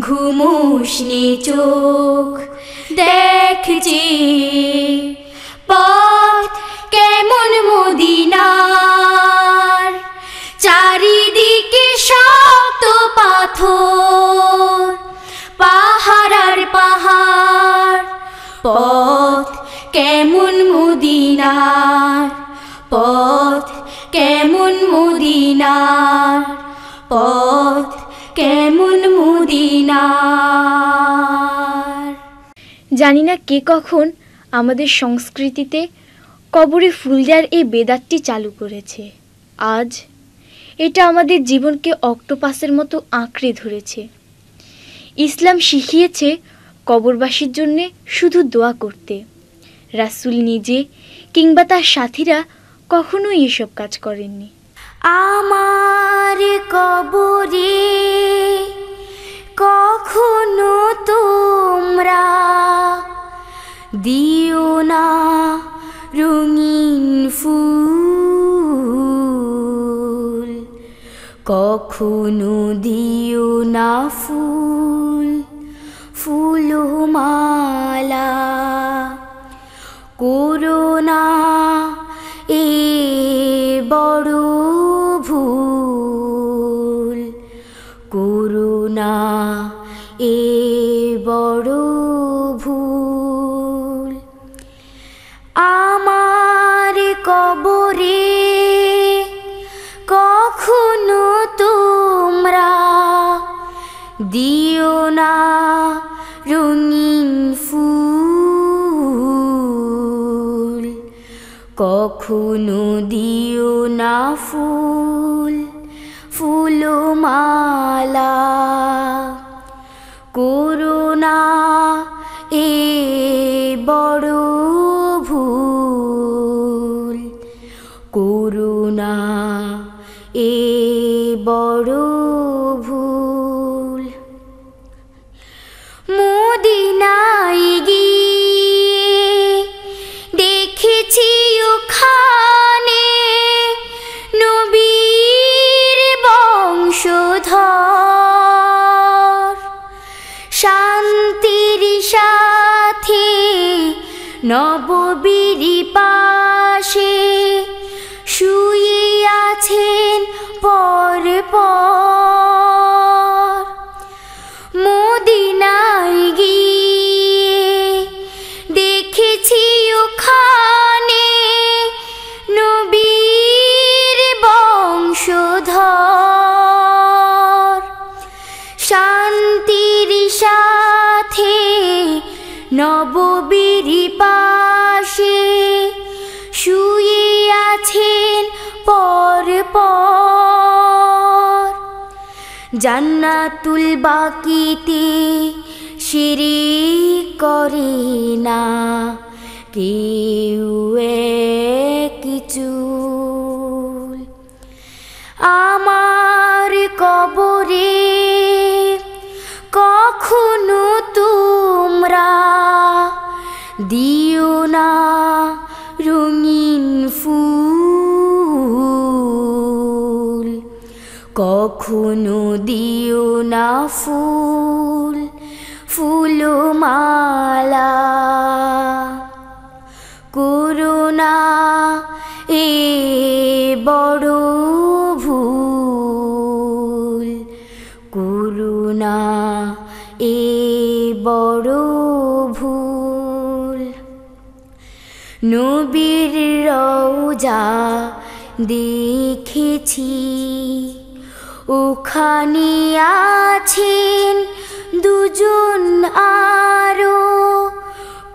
ঘুমোসনি চোখ দেখ যে, পথ কেমন মদিনার, চারিদিকে শক্ত পাথর, পাহাড় আর পাহাড়, পথ কেমন মদিনার, পথ কেমন মদিনার, পথ কেমন মদিনার। জানি না কে কখন আমাদের সংস্কৃতিতে কবরে ফুল দেওয়ার এই বেদাতটি চালু করেছে। আজ এটা আমাদের জীবনকে অক্টোপাসের মতো আঁকড়ে ধরেছে। ইসলাম শিখিয়েছে কবরবাসীর জন্যে শুধু দোয়া করতে। রাসূল নিজে কিংবা তার সাথীরা কখনোই এসব কাজ করেননি। আমার কবরে কখনো তোমরা দিও না রঙিন ফুল, কখনো দিও না ফুল ফুলমালা, করোনা এ বড় ভুল, করোনা এ বড় ভুল। আমার কবরে কখনো তোমরা দিও না রঙিন ফুল, কখনো দিও না ফুল ফুলমালা, করোনা এ বড় ভুল, করোনা এ বড় ভুল। মদিনায় গিয়ে দেখেছি ওখানে নবীর বংশধর, শান্তির সাথে নববীর পাশে শুয়ে আছেন পর পর। মদিনায় গিয়ে দেখেছি ওখানে নবীর বংশধর, শান্তির সাথে নববীর পাশে শুয়ে আছেন পর পর। জান্নাতুল বাকিতে শিরিক করে না কেউ কিছু, আমার কবরে কখনো তোমরা দিও না রঙিন ফুল, কখনো দিও না ফুল ফুলমালা, করোনা এ বড় ভুল, করোনা এ বড় ভুল। নবীর রওজা দেখেছি, ওখানে আছেন দুজন আরো,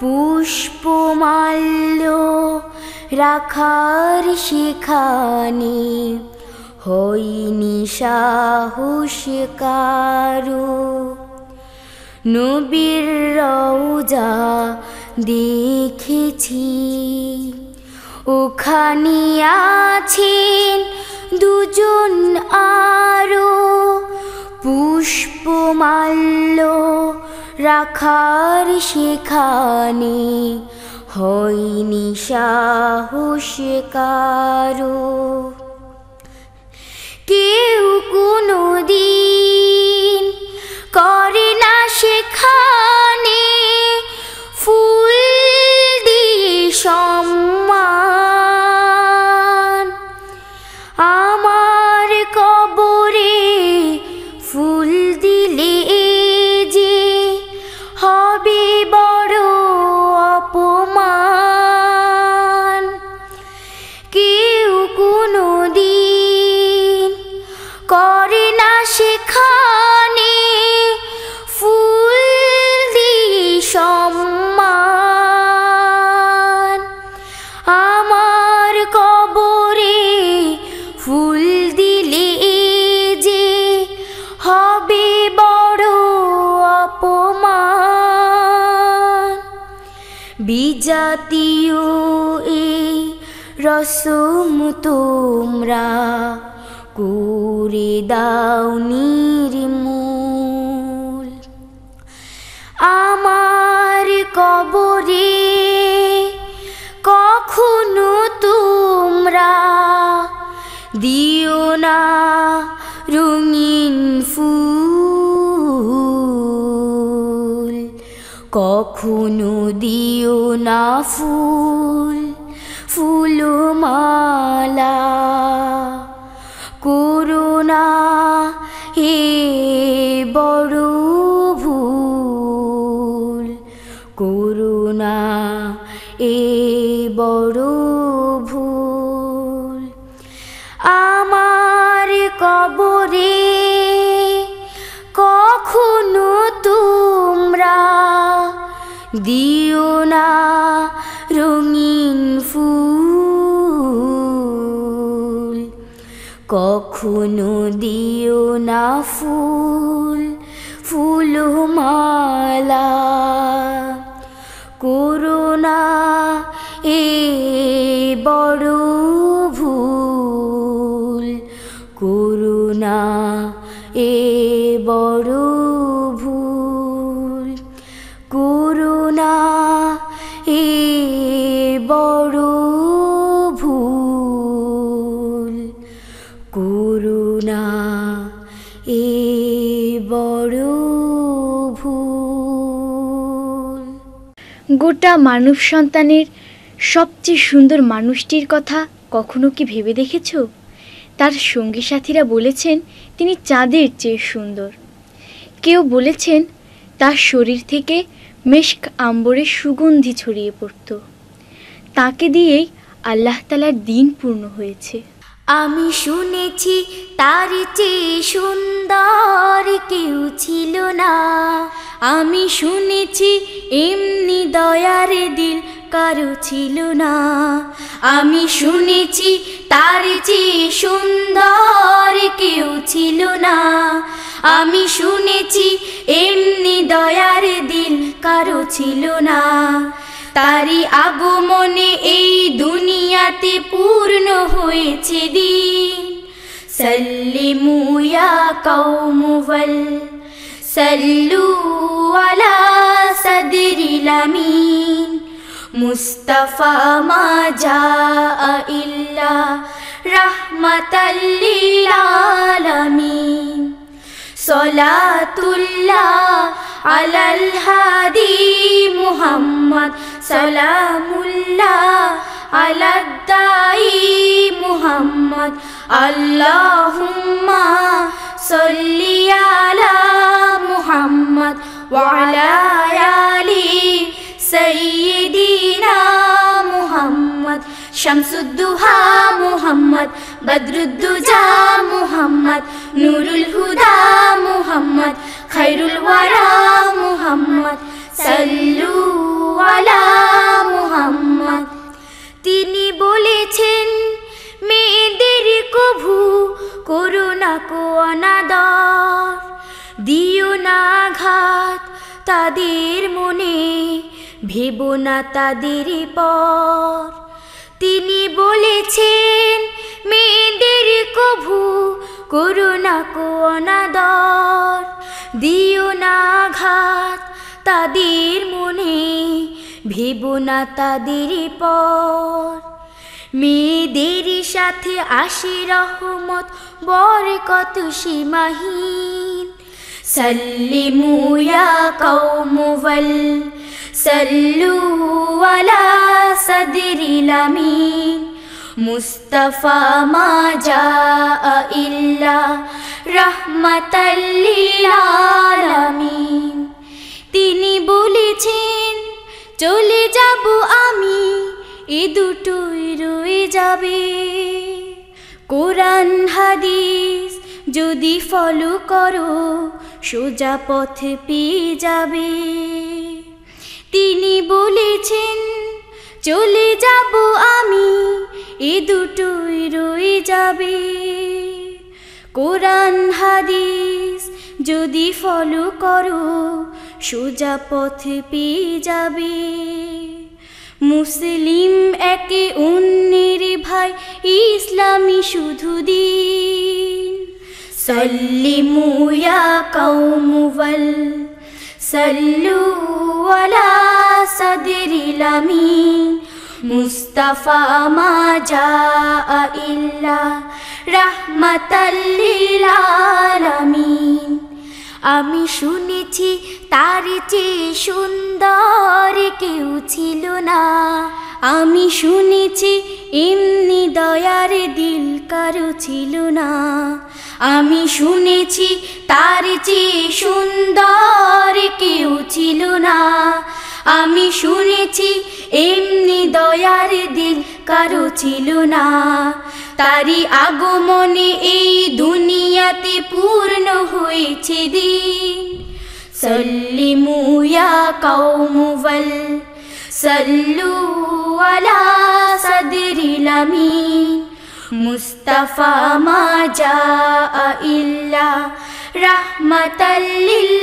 পুষ্পমাল্য রাখার সেখানে হইনি সাহস কারো। নবীর রওজা দেখেছি, ওখানে আছেন দুজন আরো। পুষ্পমাল্য রাখার সেখানে হয়নি সাহস কারো। কেউ কোনো দিন করে না সেখানে ফুল দিয়ে সম্মান। আমার কবরে ফুল দিলে যে হবে বড় অপমান। কেউ কোনো দিন করে না সেখানে ফুল দিয়ে সম্মান। আমার কবরে ফুল দিলে যে হবে বড় অপমান। বিজাতীয় এই রসম তোমরা করে দাও নির্মূল। আমার কবরে কখনো তোমরা দিও না রঙিন ফুল। কখনো দিও না ফুল ফুলমালা। করুণা হে বড় ভুল। করুণা এ বড় ভুল। আমার কবরে কখনো তোমরা দিও না রঙিন ফুল। কখনো দিও না ফুল ফুলমালা। করুণা এ বড় ভুল। করুণা এ বড় ভুল। করুণা এ বড় ভুল। করুণা এ বড় ভুল। গোটা মানব সন্তানের সবচেয়ে সুন্দর মানুষটির কথা কখনো কি ভেবে দেখেছ? তার সঙ্গী সাথীরা বলেছেন তিনি চাঁদের চেয়ে সুন্দর। কেউ বলেছেন তার শরীর থেকে মেশক আম্বরের সুগন্ধি ছড়িয়ে পড়ত। তাকে দিয়েই আল্লাহ তাআলার দিন পূর্ণ হয়েছে। আমি শুনেছি তার চেয়ে সুন্দর কেউ ছিল না। আমি শুনেছি এমনি দয়ার দিল কারো ছিল না। আমি শুনেছি তার চেয়ে সুন্দর কেউ ছিল না। আমি শুনেছি এমনি দয়ার দিল কারো ছিল না। তারি আগমনে এই দুনিয়াতে পূর্ণ হয়েছে দিন। সাল্লিমু ইয়া কওমুল সাল্লু আলা সাদরিল আমিন। মুস্তাফা মা জাআ ইল্লা রাহমাতাল লিল আলামিন। সলাতুল্লাহ আলাল হাদি মুহাম্মদ। সালামুল্লাহ আলাদ দাঈ মুহাম্মদ। আল্লাহুম্মা সাল্লি আলা মুহাম্মদ ওয়া আলা আলি সাইয়্যিদিনা মুহাম্মদ। শামসুদ্দুহা মুহাম্মদ। বদরুদ্দুজা মুহাম্মদ। নূরুল হুদা মুহাম্মদ। খায়রুল ওয়ারা মুহাম্মদ। সাল্লু আলা মুহাম্মদ। তিনি না কো অনাদর, দিও না আঘাত তাদের মনে, ভেবো না তাদের পর। তিনি বলেছেন মেয়েদের কভু করো না কো অনাদর, দিও না আঘাত তাদের মনে, ভেবো না তাদের পর। মেয়েদের সাথে আসে রহমত বরকত সীমাহীন, সাল্লিমু ইয়া কওমুল সাল্লু আলা সাদরিল আমিন, মুস্তাফা মা জাআ ইল্লা রাহমাতাল লিল আলামিন। তিনি বলেছেন চলে যাব আমি, এ দুটোই রয়ে যাবে। কোরআন হাদিস যদি ফলো করো, সোজা পথ পেয়ে যাবে। তিনি বলেছেন চলে যাব আমি, এ দুটোই রয়ে যাবে। কোরআন হাদিস যদি ফলো করো, সোজা পথ পেয়ে যাবে। মুসলিম একে অন্যের ভাই, ইসলামী শুধু দিন। সাল্লিমু ইয়া কওমুল সাল্লু আলা সাদরিল আমিন, মুস্তাফা মা জাআ ইল্লা রাহমাতাল লিল আলামিন। আমি শুনেছি তার চেয়ে সুন্দর কেউ ছিল না, আমি শুনেছি এমনি দয়ার দিল কারো ছিল না। আমি শুনেছি তার চেয়ে সুন্দর কেউ ছিল না, আমি শুনেছি এমনি দয়ার দিল কারো ছিল না। তারি আগমনে এই দুনিয়াতে পূর্ণ হয়েছে দিন। সাল্লিমু ইয়া কওমুল সাল্লু আলা সাদরিল আমিন, মুস্তাফা মা জাআ ইল্লা রাহমাতাল লিল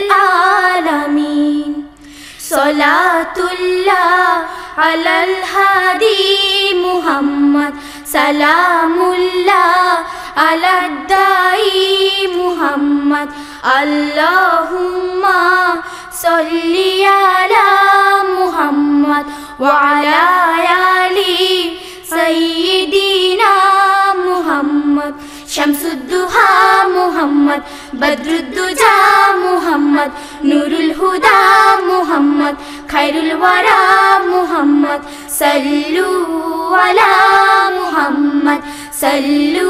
আলামিন। সলাতুল্লাহ আলাল হাদি মুহাম্মদ, সালামুল্লাহ আলাদ দাঈ মুহাম্মদ। আল্লাহুম্মা সাল্লি আলা মুহাম্মদ ওয়া আলা আলি সাইয়্যিদিনা মুহাম্মদ। শামসুদ্দুহা মুহাম্মদ, বদরুদ্দুজা মুহাম্মদ, নুরুল হুদা মুহাম্মদ, খায়রুল ওয়ারা মুহাম্মদ। সাল্লু আলা মুহাম্মদ, সাল্লু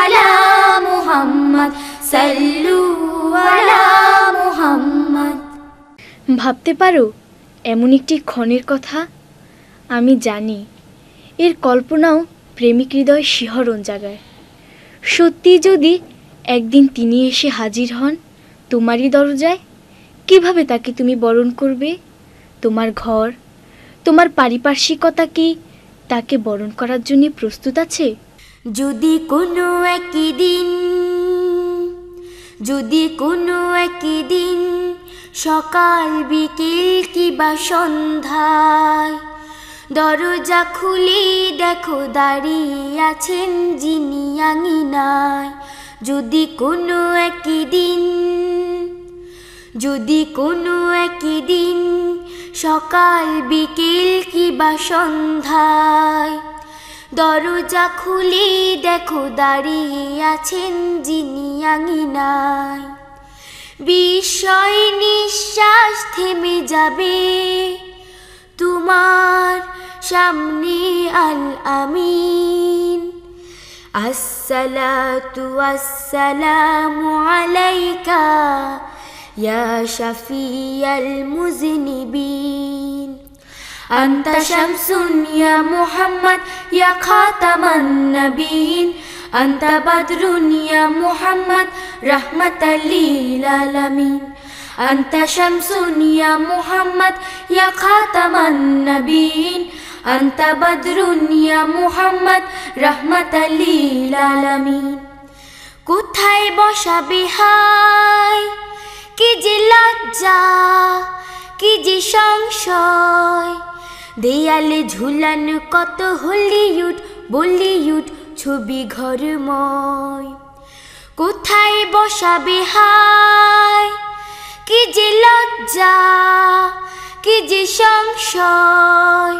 আলা মুহাম্মদ, সাল্লু আলা মুহাম্মদ। ভাবতে পারো এমন একটি ক্ষণের কথা? আমি জানি এর কল্পনাও প্রেমিক হৃদয় শিহরণ জাগায়। সত্যি যদি একদিন তিনি এসে হাজির হন তোমারই দরজায়, কিভাবে তাকে তুমি বরণ করবে? তোমার ঘর, তোমার পারিপার্শ্বিকতা কি তাকে বরণ করার জন্য প্রস্তুত আছে? যদি কোনো একদিন, যদি কোনো একদিন সকাল বিকেল কিবা সন্ধ্যায় দরজা খুলে দেখো দাঁড়িয়ে আছেন যিনি আঙিনায়। যদি কোনো একদিন, যদি কোনো একদিন সকাল বিকেল কিবা সন্ধ্যায় দরজা খুলে দেখো দাঁড়িয়ে আছেন যিনি আঙিনায়, বিস্ময় নিঃশ্বাস থেমে যাবে তোমার সামনে আল আমিন। আসসালাতু ওয়াসসালামু আলাইকা ইয়া শাফিয়াল মুযনিবিন। আনতা শামসুন ইয়া মুহাম্মদ ইয়া খাতামান নবীন। আনতা বদরুন ইয়া মুহাম্মদ রাহমাতাল লিল আলামিন। আনতা শামসুন ইয়া মুহাম্মদ ইয়া খাতামান নবীন। আনতা বদরুন ইয়া মুহাম্মদ রাহমাতাল লিল আলামিন। কোথায় বসাবে হায়, কি যে লজ্জা, কি যে সংশয়। দেয়ালে ঝুলানো কত হলিউড বলিউড ছবি ঘরময়। কোথায় বসাবে হায়, কি যে লজ্জা, কি যে সংশয়।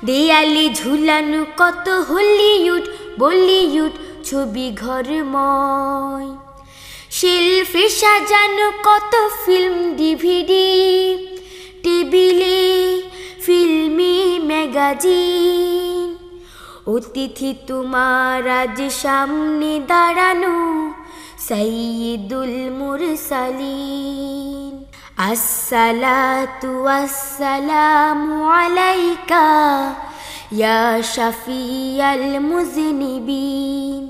দেয়ালে ঝুলানো কত হলিউড বলিউড ছবি ঘরময়। শিল্পে সাজানো কত ফিল্ম ডিভিডি, টেবিলে ফিল্মি ম্যাগাজিন। অতিথি তোমার আজ সামনে দাঁড়ানো সাইয়্যিদুল মুরসালিন। আসসালাতু ওয়াসসালামু আলাইকা ইয়া শাফিয়াল মুযনিবিন।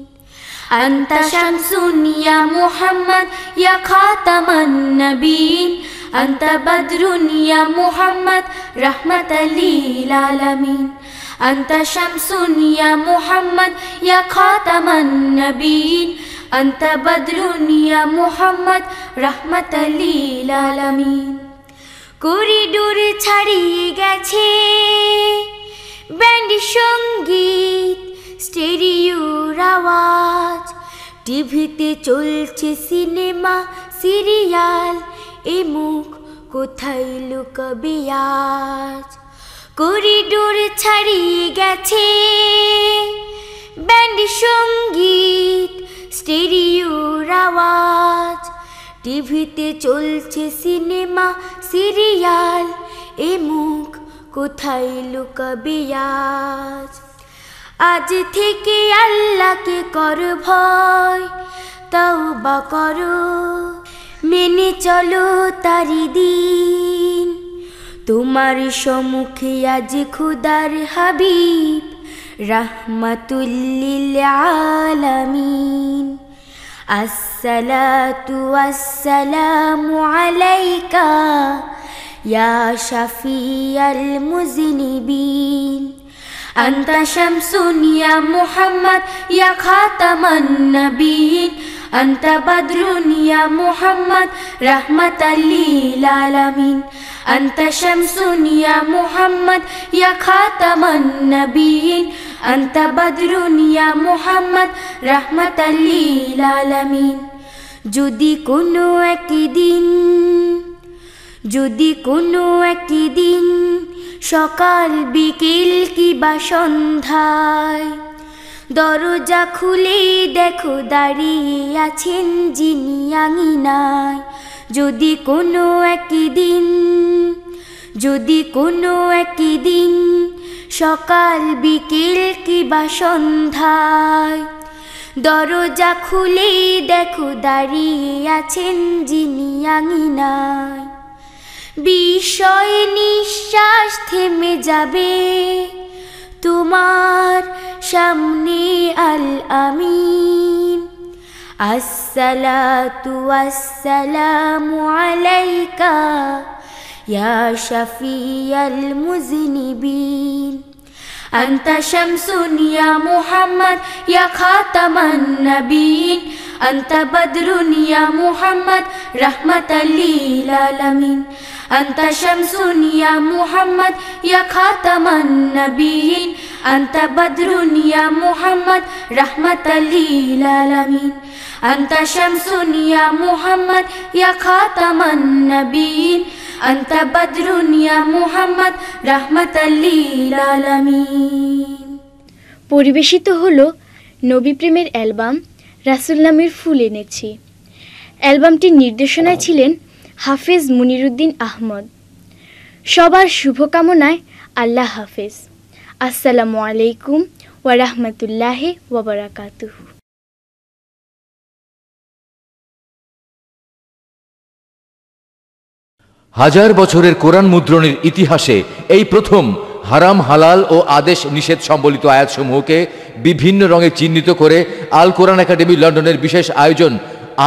আনতা শামসুন ইয়া মুহাম্মদ ইয়া খাতামান নবীন। আনতা বদরুন ইয়া মুহাম্মদ রাহমাতাল লিল আলামিন। আনতা শামসুন ইয়া মুহাম্মদ ইয়া খাতামান নবীন। আনতা বদরুন ইয়া মুহাম্মদ রাহমাতাল লিল আলামিন। করিডোর ছাড়িয়ে গেছে ব্যান্ড সঙ্গীত, স্টেরিওর আওয়াজ। টিভিতে চলছে সিনেমা সিরিয়াল, এ মুখ কোথায় লুকাবে আজ। করিডোর ছাড়িয়ে গেছে ব্যান্ড সঙ্গীত, স্টেরিওর আওয়াজ। টিভিতে চলছে সিনেমা সিরিয়াল, এ মুখ কোথায় লুকাবে আজ। আজ থেকে আল্লাহকে কর ভয়, তওবা করো, মেনে চলো তারি দিন। তোমার সম্মুখে আজ খুদার হাবিব রাহমাতুল লিল আলামিন। আসসালাতু ওয়াসসালামু আলাইকা ইয়া শাফিয়াল মুযনিবিন। আনতা শামসুন ইয়া মুহাম্মদ ইয়া খাতামান নবীন। আনতা বদরুন ইয়া মুহাম্মদ রাহমাতাল লিল আলামিন। আনতা শামসুন ইয়া মুহাম্মদ ইয়া খাতামান নবীন। আনতা বদরুন ইয়া মুহাম্মদ রাহমাতাল লিল আলামিন। যদি কোনো একদিন, যদি কোনো একদিন সকাল বিকেল কিবা সন্ধ্যায় দরজা খুলে দেখো দাঁড়িয়ে আছেন যিনি আঙিনায়। যদি কোনো একদিন, যদি কোনো একদিন সকাল বিকেল কিবা সন্ধ্যায় দরজা খুলে দেখো দাঁড়িয়ে আছেন যিনি আঙিনায়। বিষয় নিঃশ্বাস থেমে যাবে তোমার সামনে আল আমিন। আসসালাতু ওয়াসসালামু আলাইকা ইয়া শাফিয়াল মুযনিবিন। আনতা শামসুন ইয়া মুহাম্মদ ইয়া খাতামান নবীন। আনতা বদরুন ইয়া মুহাম্মদ রাহমাতাল লিল আলামিন। আনতা শামসুন ইয়া মুহাম্মদ ইয়া খাতামান নবীন। আনতা বদরুন ইয়া মুহাম্মদ রাহমাতাল লিল আলামিন। আনতা শামসুন ইয়া মুহাম্মদ ইয়া খাতামান নবীন। আনতা বদরুন ইয়া মুহাম্মদ রাহমাতাল লিল আলামিন। পরিবেশিত হলো নবী প্রেমের অ্যালবাম রাসূল নামের ফুল এনেছি। অ্যালবামটির নির্দেশনায় ছিলেন হাফেজ মুনিরুদ্দিন আহমদ। সবার শুভকামনায় আল্লাহ হাফেজ। আসসালামু আলাইকুম ওয়া রাহমাতুল্লাহি ওয়া বারাকাতুহু। হাজার বছরের কোরআন মুদ্রণের ইতিহাসে এই প্রথম হারাম হালাল ও আদেশ নিষেধ সম্বলিত আয়াতসমূহকে বিভিন্ন রঙে চিহ্নিত করে আল কোরআন একাডেমি লন্ডনের বিশেষ আয়োজন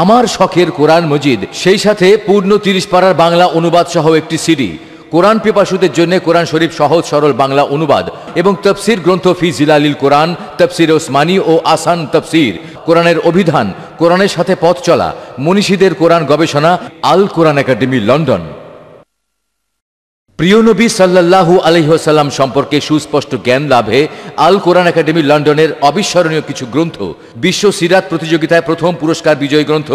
আমার শখের কোরআন মজিদ, সেই সাথে পূর্ণ 30 পারার বাংলা অনুবাদ সহ একটি সিডি, কোরআন পিপাসুদের জন্য কোরআন শরীফ সহজ সরল বাংলা অনুবাদ এবং তফসির গ্রন্থ ফি জিলালিল কোরআন, তফসির ওসমানী ও আসান তফসির, কোরআনের অভিধান, কোরআনের সাথে পথ চলা, মনীষীদের কোরআন গবেষণা, আল কোরআন একাডেমি লন্ডন। প্রিয় নবী সাল্লাল্লাহু আলাইহি ওয়াসাল্লাম সম্পর্কে সুস্পষ্ট জ্ঞান লাভে আল কোরআন একাডেমি লন্ডনের অবিস্মরণীয় কিছু গ্রন্থ, বিশ্ব সিরাত প্রতিযোগিতায় প্রথম পুরস্কার বিজয়ী গ্রন্থ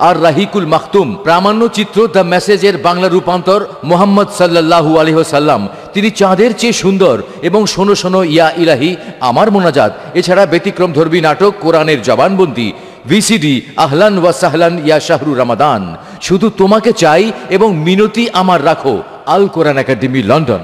আর রাহিকুল মাখতুম, প্রামাণ্য চিত্র দ্য মেসেজের বাংলা রূপান্তর মোহাম্মদ সাল্লাল্লাহু আলাইহি ওয়াসাল্লাম তিনি চাঁদের চেয়ে সুন্দর এবং শোনো শোনো ইয়া ইলাহি আমার মোনাজাত, এছাড়া ব্যতিক্রমধর্মী নাটক কোরআনের জবানবন্দি, ভিসিডি আহলান ওয়া সাহলান ইয়া শাহরু রমাদান, শুধু তোমাকে চাই এবং মিনতি আমার রাখো, আল কোরআন একাডেমি লন্ডন।